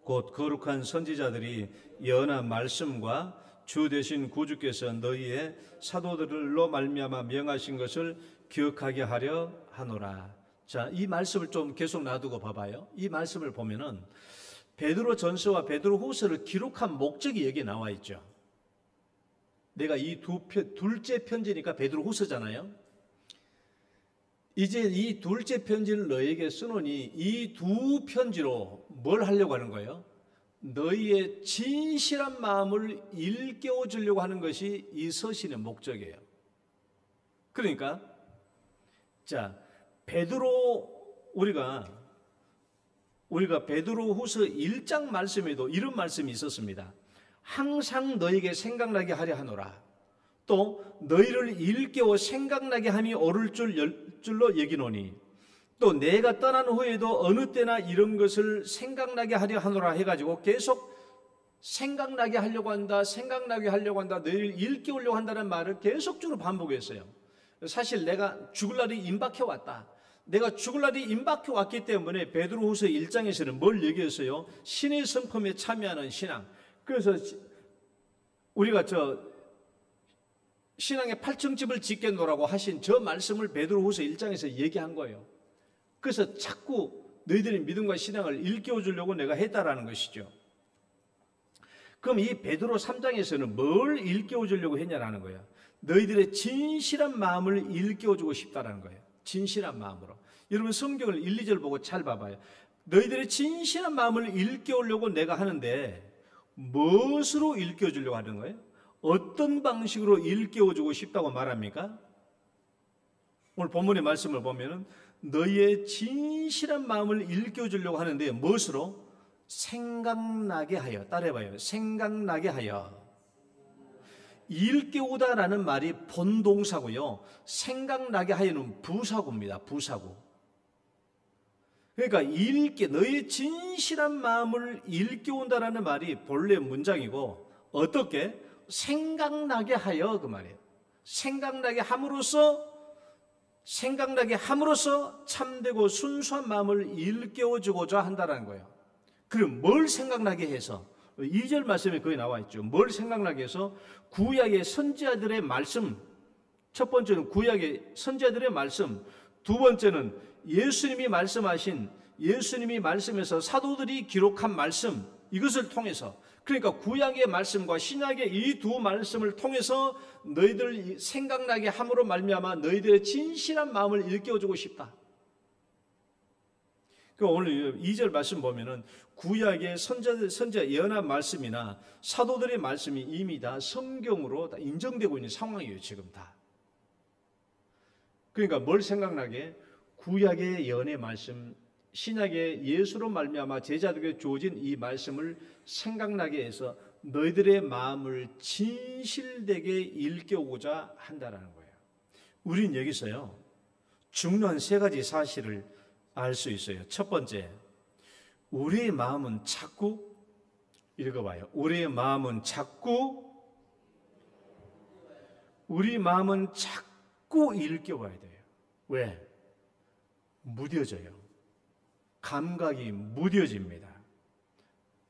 곧 거룩한 선지자들이 연한 말씀과 주 되신 구주께서 너희의 사도들로 말미암아 명하신 것을 기억하게 하려 하노라. 자, 이 말씀을 좀 계속 놔두고 봐봐요. 이 말씀을 보면은 베드로 전서와 베드로 후서를 기록한 목적이 여기에 나와 있죠. 내가 이 둘째 편지니까 베드로 후서잖아요. 이제 이 둘째 편지를 너에게 쓰노니 이 두 편지로 뭘 하려고 하는 거예요? 너희의 진실한 마음을 일깨워 주려고 하는 것이 이 서신의 목적이에요. 그러니까 자, 우리가 베드로 후서 1장 말씀에도 이런 말씀이 있었습니다. 항상 너에게 생각나게 하려 하노라. 또 너희를 일깨워 생각나게 함이 옳을 줄로 여기노니, 또 내가 떠난 후에도 어느 때나 이런 것을 생각나게 하려 하노라 해가지고 계속 생각나게 하려고 한다, 생각나게 하려고 한다, 너희를 일깨우려고 한다는 말을 계속적으로 반복했어요. 사실 내가 죽을 날이 임박해 왔다. 내가 죽을 날이 임박해 왔기 때문에 베드로후서 1장에서는 뭘 얘기했어요? 신의 성품에 참여하는 신앙. 그래서 우리가 신앙의 8층집을 짓겠노라고 하신 저 말씀을 베드로후서 1장에서 얘기한 거예요. 그래서 자꾸 너희들의 믿음과 신앙을 일깨워 주려고 내가 했다라는 것이죠. 그럼 이 베드로 3장에서는 뭘 일깨워 주려고 했냐라는 거예요. 너희들의 진실한 마음을 일깨워 주고 싶다라는 거예요. 진실한 마음으로. 여러분 성경을 1, 2절 보고 잘 봐봐요. 너희들의 진실한 마음을 일깨우려고 내가 하는데 무엇으로 일깨워 주려고 하는 거예요? 어떤 방식으로 일깨워 주고 싶다고 말합니까? 오늘 본문의 말씀을 보면은 너희의 진실한 마음을 일깨워 주려고 하는데 무엇으로? 생각나게 하여. 따라해봐요. 생각나게 하여. 일깨우다라는 말이 본동사고요. 생각나게 하여는 부사구입니다. 부사구. 그러니까 너희의 진실한 마음을 일깨운다라는 말이 본래 문장이고 어떻게? 생각나게 하여 그 말이에요. 생각나게 함으로써 참되고 순수한 마음을 일깨워주고자 한다는 거예요. 그럼 뭘 생각나게 해서? 2절 말씀에 거기 나와 있죠. 뭘 생각나게 해서? 구약의 선지자들의 말씀. 첫 번째는 구약의 선지자들의 말씀. 두 번째는 예수님이 말씀에서 사도들이 기록한 말씀. 이것을 통해서, 그러니까 구약의 말씀과 신약의 이 두 말씀을 통해서 너희들 생각나게 함으로 말미암아 너희들의 진실한 마음을 일깨워주고 싶다. 오늘 2절 말씀 보면은 구약의 선지자 예언한 말씀이나 사도들의 말씀이 이미 다 성경으로 다 인정되고 있는 상황이에요. 지금 다. 그러니까 뭘 생각나게? 구약의 예언의 말씀, 신약의 예수로 말미암아 제자들에게 주어진 이 말씀을 생각나게 해서 너희들의 마음을 진실되게 일깨우고자 한다는 거예요. 우린 여기서요 중요한 세 가지 사실을 알 수 있어요. 첫 번째, 우리의 마음은 자꾸 읽어봐요. 우리 마음은 자꾸 일깨워야 돼요. 왜? 무뎌져요. 감각이 무뎌집니다.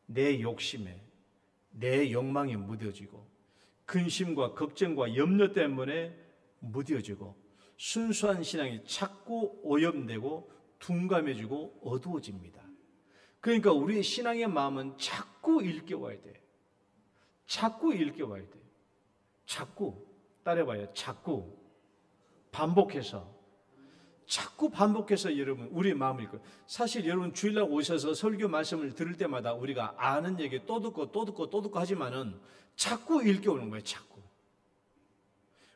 내 욕심에, 내 욕망이 무뎌지고 근심과 걱정과 염려 때문에 무뎌지고 순수한 신앙이 자꾸 오염되고 둔감해지고 어두워집니다. 그러니까 우리의 신앙의 마음은 자꾸 일깨워야 돼. 자꾸 일깨워야 돼. 자꾸. 따라해봐요. 자꾸. 반복해서 여러분 우리의 마음을 일깨워. 사실 여러분 주일날 오셔서 설교 말씀을 들을 때마다 우리가 아는 얘기 또 듣고 하지만은 자꾸 일깨우는 거예요. 자꾸.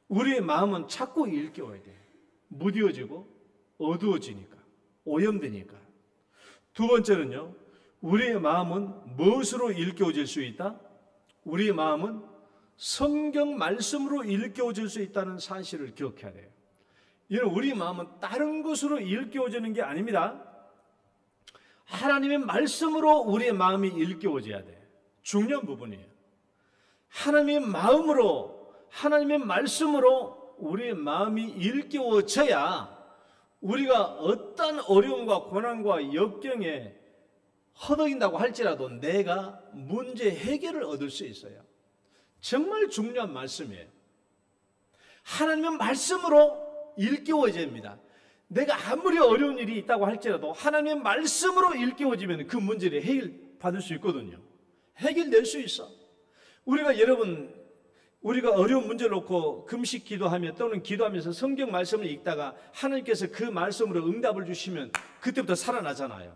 우리의 마음은 자꾸 일깨워야 돼. 무뎌지고 어두워지니까. 오염되니까. 두 번째는요, 우리의 마음은 무엇으로 일깨워질 수 있다? 우리의 마음은 성경 말씀으로 일깨워질 수 있다는 사실을 기억해야 돼요. 여러분, 우리 마음은 다른 것으로 일깨워지는 게 아닙니다. 하나님의 말씀으로 우리의 마음이 일깨워져야 돼. 중요한 부분이에요. 하나님의 말씀으로 우리의 마음이 일깨워져야 우리가 어떤 어려움과 고난과 역경에 허덕인다고 할지라도 내가 문제 해결을 얻을 수 있어요. 정말 중요한 말씀이에요. 하나님의 말씀으로 일깨워져야 합니다. 내가 아무리 어려운 일이 있다고 할지라도 하나님의 말씀으로 일깨워지면 그 문제를 해결받을 수 있거든요. 해결될 수 있어. 우리가 어려운 문제를 놓고 금식 기도하며 또는 기도하면서 성경 말씀을 읽다가 하나님께서 그 말씀으로 응답을 주시면 그때부터 살아나잖아요.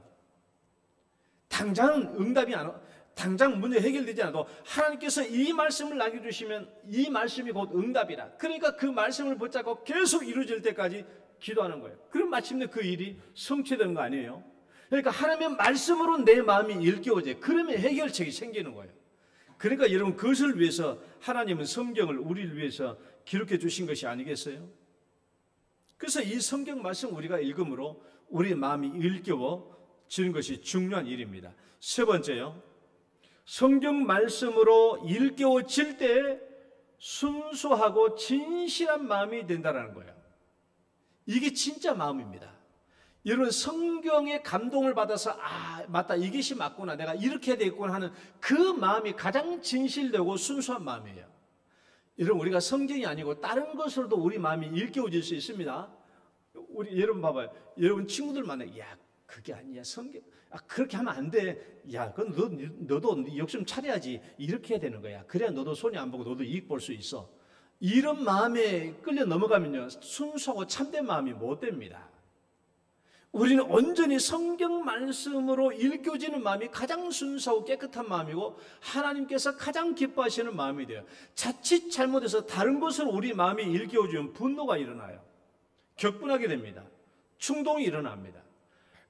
당장 문제 해결되지 않아도 하나님께서 이 말씀을 나게 주시면 이 말씀이 곧 응답이라. 그러니까 그 말씀을 붙잡고 계속 이루어질 때까지 기도하는 거예요. 그럼 마침내 그 일이 성취되는 거 아니에요? 그러니까 하나님의 말씀으로 내 마음이 일깨워져요. 그러면 해결책이 생기는 거예요. 그러니까 여러분 그것을 위해서 하나님은 성경을 우리를 위해서 기록해 주신 것이 아니겠어요? 그래서 이 성경 말씀 우리가 읽음으로 우리의 마음이 일깨워지는 것이 중요한 일입니다. 세 번째요, 성경 말씀으로 일깨워질 때 순수하고 진실한 마음이 된다는 거예요. 이게 진짜 마음입니다. 여러분, 성경의 감동을 받아서 맞다, 이것이 맞구나, 내가 이렇게 해야 되겠구나 하는 그 마음이 가장 진실되고 순수한 마음이에요. 여러분, 우리가 성경이 아니고 다른 것으로도 우리 마음이 일깨워질 수 있습니다. 우리 여러분 봐봐요. 여러분 친구들 만나요. 야, 그게 아니야, 성경 그렇게 하면 안 돼. 야, 그건 너도 욕심 차려야지. 이렇게 해야 되는 거야. 그래야 너도 손이 안 보고 너도 이익 볼 수 있어. 이런 마음에 끌려 넘어가면요, 순수하고 참된 마음이 못 됩니다. 우리는 온전히 성경 말씀으로 일깨워지는 마음이 가장 순수하고 깨끗한 마음이고 하나님께서 가장 기뻐하시는 마음이 돼요. 자칫 잘못해서 다른 것으로 우리 마음이 일깨워지면 분노가 일어나요. 격분하게 됩니다. 충동이 일어납니다.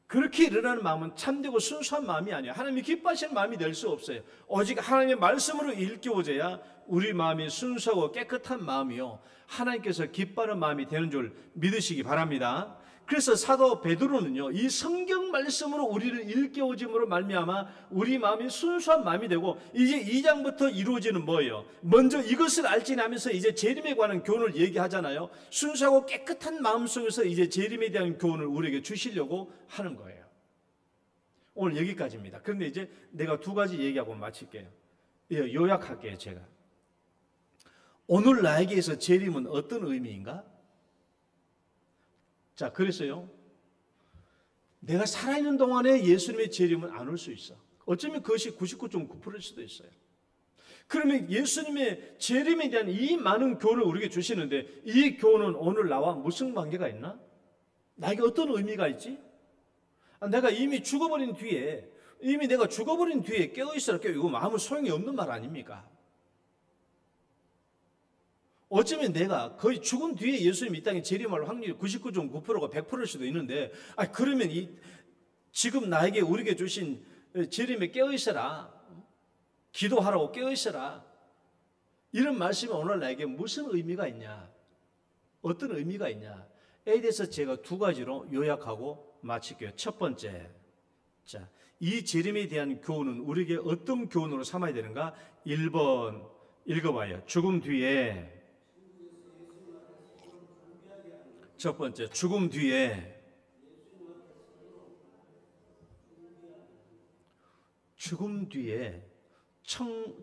그렇게 일어나는 마음은 참되고 순수한 마음이 아니에요. 하나님이 기뻐하시는 마음이 될 수 없어요. 오직 하나님의 말씀으로 일깨워져야 우리 마음이 순수하고 깨끗한 마음이요, 하나님께서 기뻐하는 마음이 되는 줄 믿으시기 바랍니다. 그래서 사도 베드로는요, 이 성경 말씀으로 우리를 일깨워짐으로 말미암아 우리 마음이 순수한 마음이 되고, 이제 2장부터 이루어지는 뭐예요? 먼저 이것을 알지하면서 이제 재림에 관한 교훈을 얘기하잖아요. 순수하고 깨끗한 마음 속에서 이제 재림에 대한 교훈을 우리에게 주시려고 하는 거예요. 오늘 여기까지입니다. 그런데 이제 내가 두 가지 얘기하고 마칠게요. 요약할게요. 제가 오늘 나에게서 재림은 어떤 의미인가? 자, 그래서요, 내가 살아있는 동안에 예수님의 재림은 안 올 수 있어. 어쩌면 그것이 99.9%일 수도 있어요. 그러면 예수님의 재림에 대한 이 많은 교훈을 우리에게 주시는데, 이 교훈은 오늘 나와 무슨 관계가 있나? 나에게 어떤 의미가 있지? 내가 이미 죽어버린 뒤에, 내가 죽어버린 뒤에 깨어있으라, 이거 아무 소용이 없는 말 아닙니까? 어쩌면 내가 거의 죽은 뒤에 예수님 이 땅에 재림할 확률이 99.9%가 100%일 수도 있는데, 그러면 지금 나에게 우리에게 주신 재림에 깨어있어라, 기도하라고 깨어있어라, 이런 말씀이 오늘 나에게 무슨 의미가 있냐, 어떤 의미가 있냐에 대해서 제가 두 가지로 요약하고 마칠게요. 첫 번째, 자, 이 재림에 대한 교훈은 우리에게 어떤 교훈으로 삼아야 되는가? 1번 읽어봐요. 죽음 뒤에, 첫 번째, 죽음 뒤에,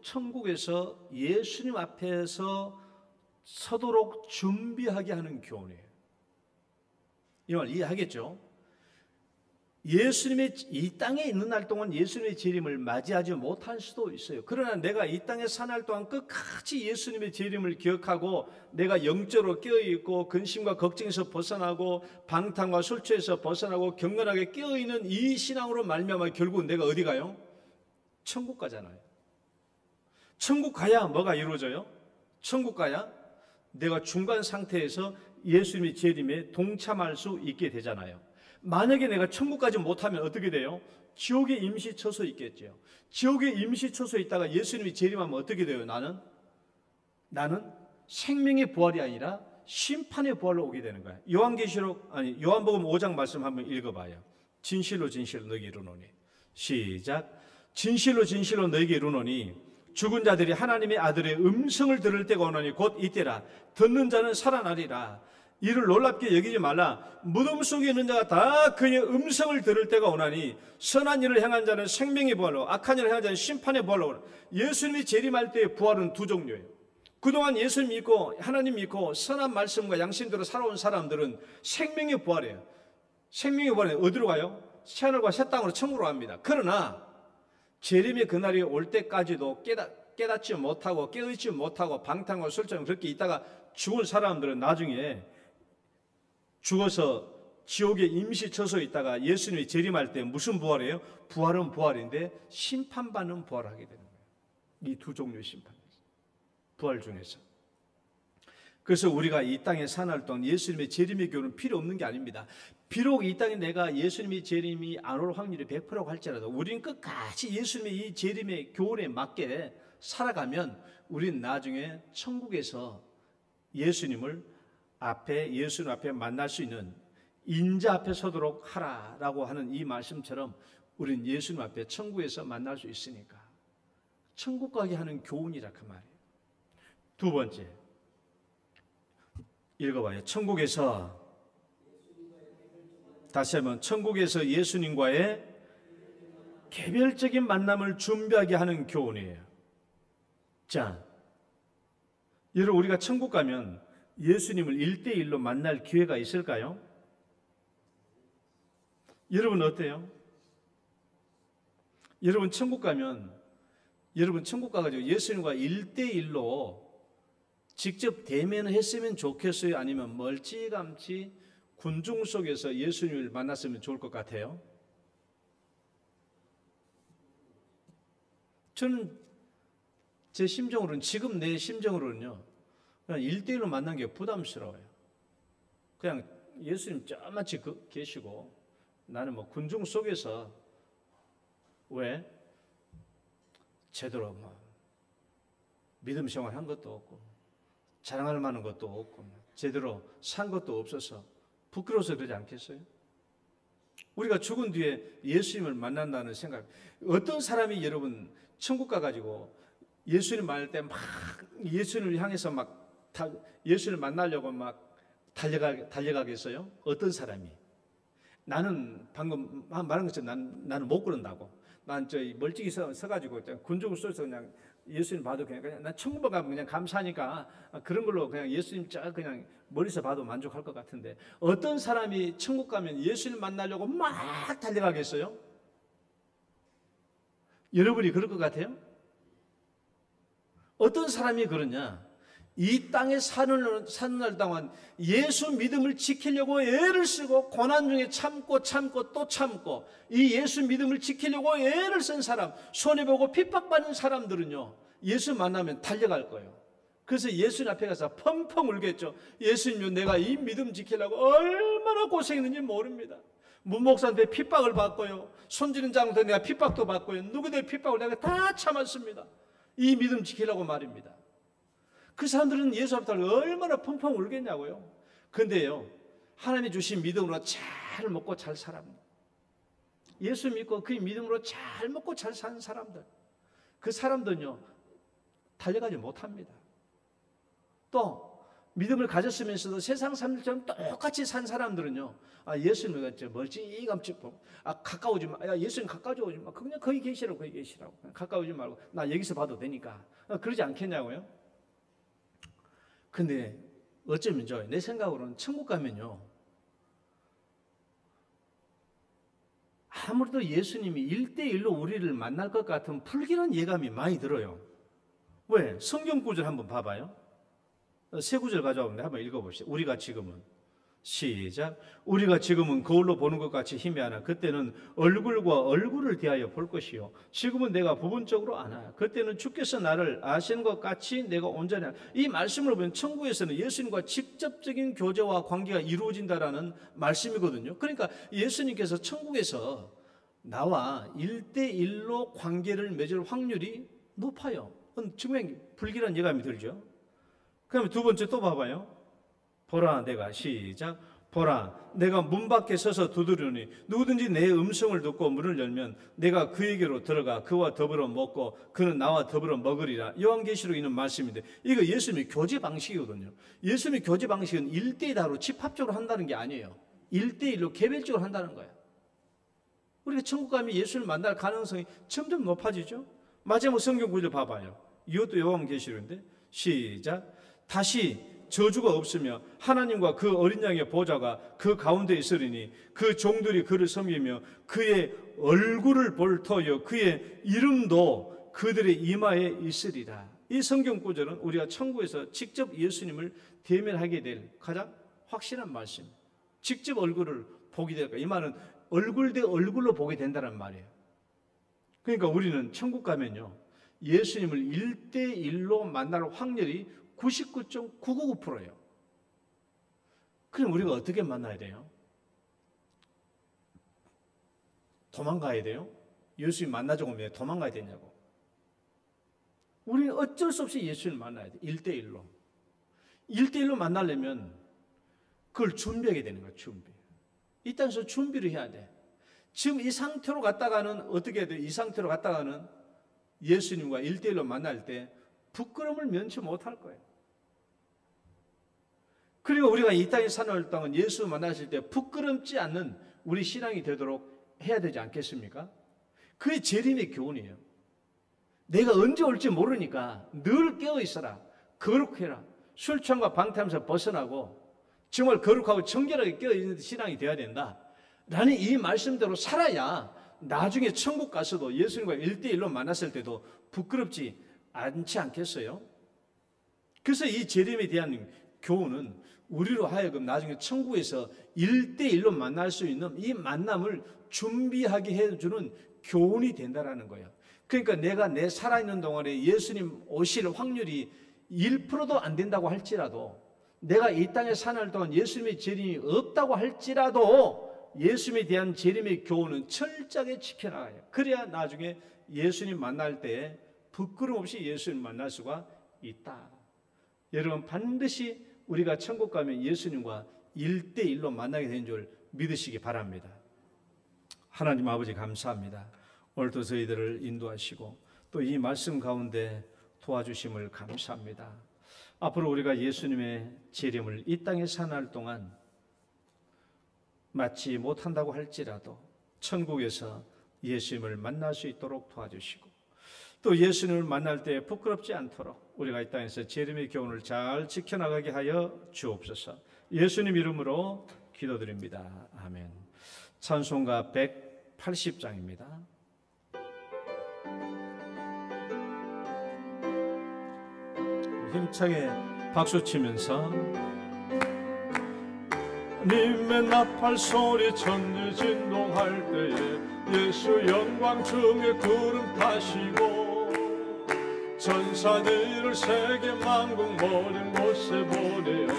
천국에서 예수님 앞에서 서도록 준비하게 하는 교훈이에요. 이 말 이해하겠죠? 예수님의 이 땅에 있는 날 동안 예수님의 재림을 맞이하지 못할 수도 있어요. 그러나 내가 이 땅에 산 날 동안 끝까지 예수님의 재림을 기억하고 내가 영적으로 깨어있고 근심과 걱정에서 벗어나고 방탕과 술 취에서 벗어나고 경건하게 깨어있는 이 신앙으로 말미암아 결국은 내가 어디 가요? 천국 가잖아요. 천국 가야 뭐가 이루어져요? 천국 가야 내가 중간 상태에서 예수님의 재림에 동참할 수 있게 되잖아요. 만약에 내가 천국까지 못하면 어떻게 돼요? 지옥에 임시 처소 있겠죠. 지옥에 임시 처소에 있다가 예수님이 재림하면 어떻게 돼요? 나는 생명의 부활이 아니라 심판의 부활로 오게 되는 거예요. 요한복음 5장 말씀 한번 읽어봐요. 진실로 진실로 너에게 이르노니, 시작. 진실로 진실로 너에게 이르노니 죽은 자들이 하나님의 아들의 음성을 들을 때가 오나니 곧 이때라. 듣는 자는 살아나리라. 이를 놀랍게 여기지 말라. 무덤 속에 있는 자가 다 그의 음성을 들을 때가 오나니 선한 일을 행한 자는 생명의 부활로, 악한 일을 행한 자는 심판의 부활로 오라. 예수님이 재림할 때의 부활은 두 종류예요. 그동안 예수님 믿고 하나님 믿고 선한 말씀과 양심대로 살아온 사람들은 생명의 부활이에요. 생명의 부활은 어디로 가요? 새하늘과 새 땅으로 천국으로 갑니다. 그러나 재림의 그날이 올 때까지도 깨닫지 못하고 깨어있지 못하고 방탕과 술처럼 그렇게 있다가 죽은 사람들은 나중에 죽어서 지옥의 임시 처소에 있다가 예수님이 재림할 때 무슨 부활이에요? 부활은 부활인데 심판받는 부활을 하게 되는 거예요. 이 두 종류의 심판, 부활 중에서. 그래서 우리가 이 땅에 사는 동안 예수님의 재림의 교훈은 필요 없는 게 아닙니다. 비록 이 땅에 내가 예수님의 재림이 안 올 확률이 100%라고 할지라도 우리는 끝까지 예수님의 이 재림의 교훈에 맞게 살아가면 우리는 나중에 천국에서 예수님 앞에 만날 수 있는 인자 앞에 서도록 하라라고 하는 이 말씀처럼 우리는 예수님 앞에 천국에서 만날 수 있으니까 천국 가게 하는 교훈이라 그 말이에요. 두 번째, 읽어봐요. 다시 한번 천국에서 예수님과의 개별적인 만남을 준비하게 하는 교훈이에요. 자, 여러분, 우리가 천국 가면 예수님을 1대1로 만날 기회가 있을까요? 여러분 어때요? 여러분 천국 가면, 여러분 천국 가가지고 예수님과 1대1로 직접 대면을 했으면 좋겠어요? 아니면 멀찌감치 군중 속에서 예수님을 만났으면 좋을 것 같아요? 저는 제 심정으로는, 지금 내 심정으로는요, 그냥 1대1로 만난 게 부담스러워요. 그냥 예수님 저마치 계시고 나는 뭐 군중 속에서 왜 제대로 뭐 믿음 생활 한 것도 없고 자랑할 만한 것도 없고 제대로 산 것도 없어서 부끄러워서 그러지 않겠어요? 우리가 죽은 뒤에 예수님을 만난다는 생각, 어떤 사람이 여러분 천국 가가지고 예수님 만날 때 막 예수님을 향해서 막 예수님을 만나려고 막 달려가겠어요? 어떤 사람이? 나는 방금 말한 것처럼 나는 못 그런다고. 난 저 멀찍이 서가지고 군중 속에서 그냥 예수님 봐도 그냥 난 천국 가면 그냥 감사하니까 그런 걸로 그냥 예수님 그냥 머리서 봐도 만족할 것 같은데, 어떤 사람이 천국 가면 예수님 만나려고 막 달려가겠어요? 여러분이 그럴 것 같아요? 어떤 사람이 그러냐? 이 땅에 사는 날 동안 예수 믿음을 지키려고 애를 쓰고 고난 중에 참고 또 참고 이 예수 믿음을 지키려고 애를 쓴 사람, 손해보고 핍박받는 사람들은요, 예수 만나면 달려갈 거예요. 그래서 예수님 앞에 가서 펑펑 울겠죠. 예수님요, 내가 이 믿음 지키려고 얼마나 고생했는지 모릅니다. 문목사한테 핍박을 받고요, 손지는 장한테 내가 핍박도 받고요, 누구들 핍박을 내가 다 참았습니다. 이 믿음 지키려고 말입니다. 그 사람들은 예수 앞에 얼마나 펑펑 울겠냐고요. 근데요, 하나님이 주신 믿음으로 잘 먹고 잘 살아갑니다. 예수 믿고 그 믿음으로 잘 먹고 잘 사는 사람들, 그 사람들은요 달려가지 못합니다. 또 믿음을 가졌으면서도 세상 사람들처럼 똑같이 산 사람들은요, 예수님을 멀찌감치 보고 가까우지 마, 예수님 가까워지 오지 마, 그냥 거기 계시라고, 가까우지 말고 나 여기서 봐도 되니까, 그러지 않겠냐고요. 근데 어쩌면 내 생각으로는 천국 가면요, 아무래도 예수님이 1대1로 우리를 만날 것 같은 불길한 예감이 많이 들어요. 왜? 성경 구절 한번 봐봐요. 세 구절 가져오는데 한번 읽어봅시다. 우리가 지금은 거울로 보는 것 같이 희미하나 그때는 얼굴과 얼굴을 대하여 볼 것이요, 지금은 내가 부분적으로 아나 그때는 주께서 나를 아시는 것 같이 내가 온전히 아나. 이 말씀을 보면 천국에서는 예수님과 직접적인 교제와 관계가 이루어진다라는 말씀이거든요. 그러니까 예수님께서 천국에서 나와 1대1로 관계를 맺을 확률이 높아요. 정말 불길한 예감이 들죠. 그러면 두 번째 또 봐봐요. 보라 내가 문 밖에 서서 두드리니 누구든지 내 음성을 듣고 문을 열면 내가 그에게로 들어가 그와 더불어 먹고 그는 나와 더불어 먹으리라. 요한계시록에 있는 말씀인데, 이거 예수님의 교제 방식이거든요. 예수님의 교제 방식은 1대1로 집합적으로 한다는 게 아니에요. 1대1로 개별적으로 한다는 거예요. 우리가 천국 가면 예수를 만날 가능성이 점점 높아지죠. 마지막 성경 구절 봐봐요. 이것도 요한계시록인데, 다시 저주가 없으며 하나님과 그 어린 양의 보좌가 그 가운데 있으리니 그 종들이 그를 섬기며 그의 얼굴을 볼 터여 그의 이름도 그들의 이마에 있으리라. 이 성경 구절은 우리가 천국에서 직접 예수님을 대면하게 될 가장 확실한 말씀. 직접 얼굴을 보게 될까? 이 말은 얼굴 대 얼굴로 보게 된다는 말이에요. 그러니까 우리는 천국 가면요, 예수님을 1대1로 만날 확률이 99.999%예요. 그럼 우리가 어떻게 만나야 돼요? 도망가야 돼요? 예수님 만나자고 하면 도망가야 되냐고. 우리는 어쩔 수 없이 예수님을 만나야 돼. 1대1로. 1대1로 만나려면 그걸 준비하게 되는 거야. 준비. 이 땅에서 준비를 해야 돼. 지금 이 상태로 갔다가는 어떻게 해야 돼? 이 상태로 갔다가는 예수님과 1대1로 만날 때 부끄러움을 면치 못할 거예요. 그리고 우리가 이 땅에 사는 동안 예수 만나실 때 부끄럽지 않는 우리 신앙이 되도록 해야 되지 않겠습니까? 그게 재림의 교훈이에요. 내가 언제 올지 모르니까 늘 깨어 있어라. 거룩해라. 술 취함과 방탕에서 벗어나고 정말 거룩하고 청결하게 깨어 있는 신앙이 되어야 된다. 라는 이 말씀대로 살아야 나중에 천국 가서도 예수님과 1대1로 만났을 때도 부끄럽지 않지 않겠어요? 그래서 이 재림에 대한 교훈은 우리로 하여금 나중에 천국에서 1대1로 만날 수 있는 이 만남을 준비하게 해주는 교훈이 된다라는 거예요. 그러니까 내가 내 살아있는 동안에 예수님 오실 확률이 1%도 안 된다고 할지라도, 내가 이 땅에 사는 동안 예수님의 재림이 없다고 할지라도 예수님에 대한 재림의 교훈은 철저하게 지켜나가요. 그래야 나중에 예수님 만날 때 부끄러움 없이 예수님 만날 수가 있다. 여러분, 반드시 우리가 천국 가면 예수님과 1대1로 만나게 된 줄 믿으시기 바랍니다. 하나님 아버지 감사합니다. 오늘도 저희들을 인도하시고 또 이 말씀 가운데 도와주심을 감사합니다. 앞으로 우리가 예수님의 재림을 이 땅에 사는 동안 맞지 못한다고 할지라도 천국에서 예수님을 만날 수 있도록 도와주시고, 또 예수님을 만날 때 부끄럽지 않도록 우리가 이 땅에서 재림의 교훈을 잘 지켜나가게 하여 주옵소서. 예수님 이름으로 기도드립니다. 아멘. 찬송가 180장입니다. 힘차게 박수 치면서 님의 나팔 소리 천지 진동할 때에 예수 영광 중에 구름 타시고 전사들을 세계 만국 모든 곳에 보내어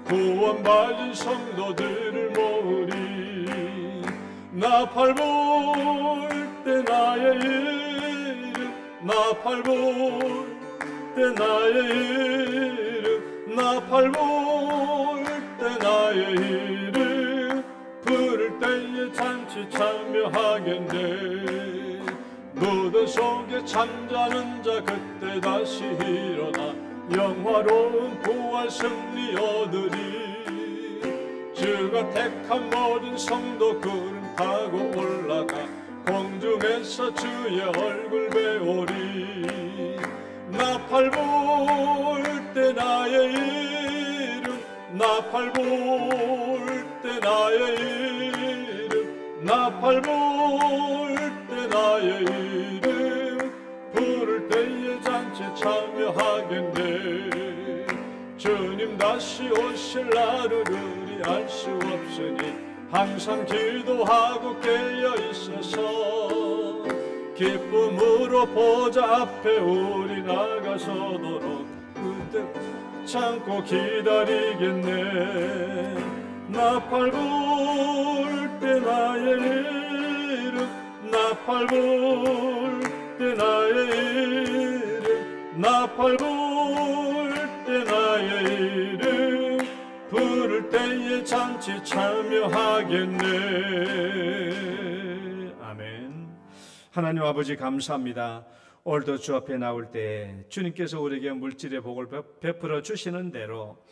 구원받은 성도들을 모으리. 나팔 불 때 나의 이름, 나팔 불 때 나의 이름, 나팔 불 때 나의 이름, 부를 때에 잔치 참여하겠네. 무덤 속에 잠자는 자 그때 다시 일어나 영화로운 부활 승리 얻으리. 주가 택한 모든 성도 구름 타고 올라가 공중에서 주의 얼굴 배우리. 나팔 불 때 나의 이름, 나팔 불 때 나의 이름, 나팔 불 때 나의 이름, 부를 때에 잔치 참여하겠네. 주님 다시 오실 날을 우리 알 수 없으니 항상 기도하고 깨어 있어서 기쁨으로 보좌 앞에 우리 나가서도록 그때 참고 기다리겠네. 나팔 불 때 나의 이름, 나팔 불 때 나의 이름, 나팔 불 때 나의 이름, 부를 때에 잔치 참여하겠네. 아멘. 하나님 아버지 감사합니다. 오늘도 주 앞에 나올 때 주님께서 우리에게 물질의 복을 베풀어 주시는 대로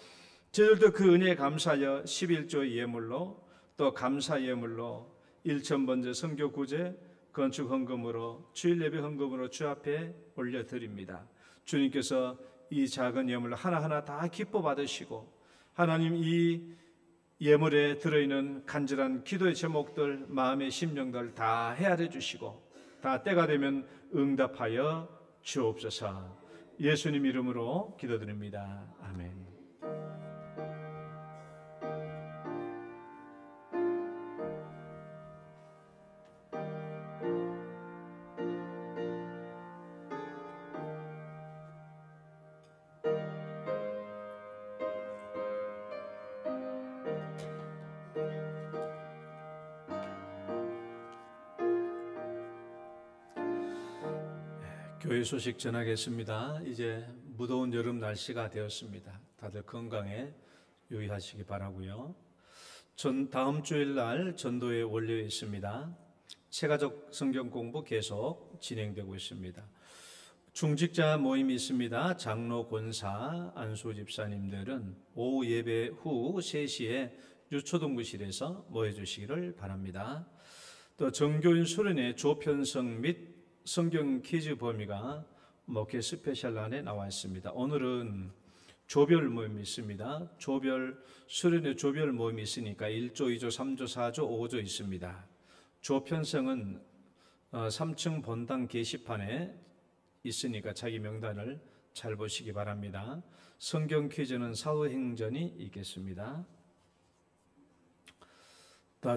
저희들도 그 은혜에 감사하여 11조 예물로 또 감사 예물로 1,000번째 선교 구제 건축 헌금으로 주일 예배 헌금으로 주 앞에 올려드립니다. 주님께서 이 작은 예물 하나하나 다 기뻐 받으시고 하나님 이 예물에 들어있는 간절한 기도의 제목들 마음의 심령들 다 헤아려 주시고 다 때가 되면 응답하여 주옵소서. 예수님 이름으로 기도드립니다. 아멘. 교회 소식 전하겠습니다. 이제 무더운 여름 날씨가 되었습니다. 다들 건강에 유의하시기 바라고요. 다음 주일 날 전도회 원료에 있습니다. 체가족 성경 공부 계속 진행되고 있습니다. 중직자 모임이 있습니다. 장로, 권사, 안수 집사님들은 오후 예배 후 3시에 유초동부실에서 모여주시기를 바랍니다. 또 정교인 수련회 조편성 및 성경 퀴즈 범위가 목회 스페셜란에 나와 있습니다. 오늘은 조별 모임이 있습니다. 수련회 조별 모임이 있으니까 1조, 2조, 3조, 4조, 5조 있습니다. 조편성은 3층 본당 게시판에 있으니까 자기 명단을 잘 보시기 바랍니다. 성경 퀴즈는 사도행전이 있겠습니다.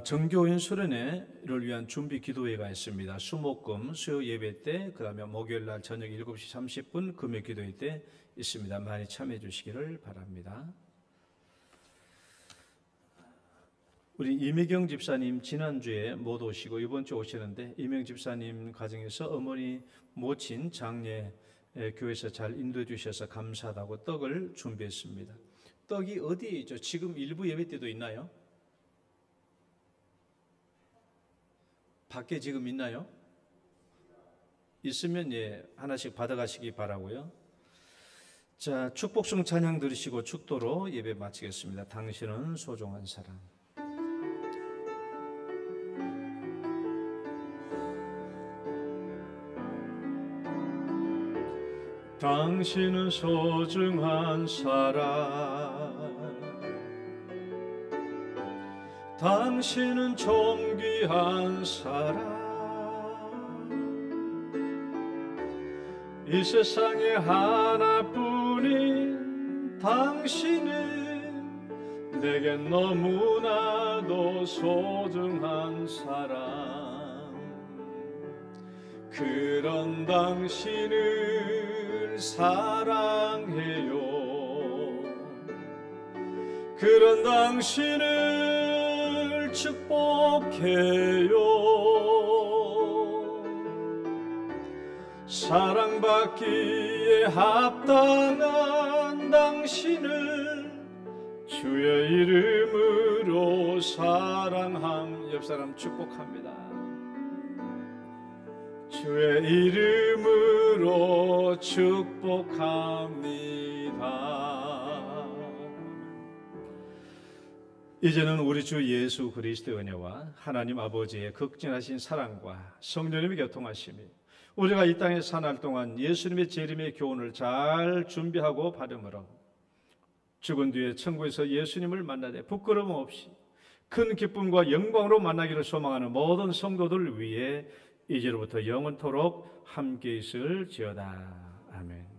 정교인 수련회를 위한 준비 기도회가 있습니다. 수목금 수요 예배 때, 그 다음에 목요일날 저녁 7시 30분 금요 기도회 때 있습니다. 많이 참여해 주시기를 바랍니다. 우리 이미경 집사님 지난주에 못 오시고 이번 주 오시는데, 이미경 집사님 가정에서 어머니 모친 장례 교회에서 잘 인도해 주셔서 감사하다고 떡을 준비했습니다. 떡이 어디에 있죠? 지금 일부 예배 때도 있나요? 밖에 지금 있나요? 있으면 하나씩 받아가시기 바라고요. 자, 축복성 찬양 들으시고 축도로 예배 마치겠습니다. 당신은 소중한 사람. 당신은 소중한 사람, 당신은 존귀한 사람, 이 세상에 하나뿐인 당신은 내게 너무나도 소중한 사람. 그런 당신을 사랑해요. 그런 당신을 축복해요. 사랑받기에 합당한 당신을 주의 이름으로 사랑함. 옆사람 축복합니다. 주의 이름으로 축복합니다. 이제는 우리 주 예수 그리스도의 은혜와 하나님 아버지의 극진하신 사랑과 성령님의 교통하심이 우리가 이 땅에 사날 동안 예수님의 재림의 교훈을 잘 준비하고 받음으로 죽은 뒤에 천국에서 예수님을 만나되 부끄러움 없이 큰 기쁨과 영광으로 만나기를 소망하는 모든 성도들 위해 이제로부터 영원토록 함께 있을지어다. 아멘.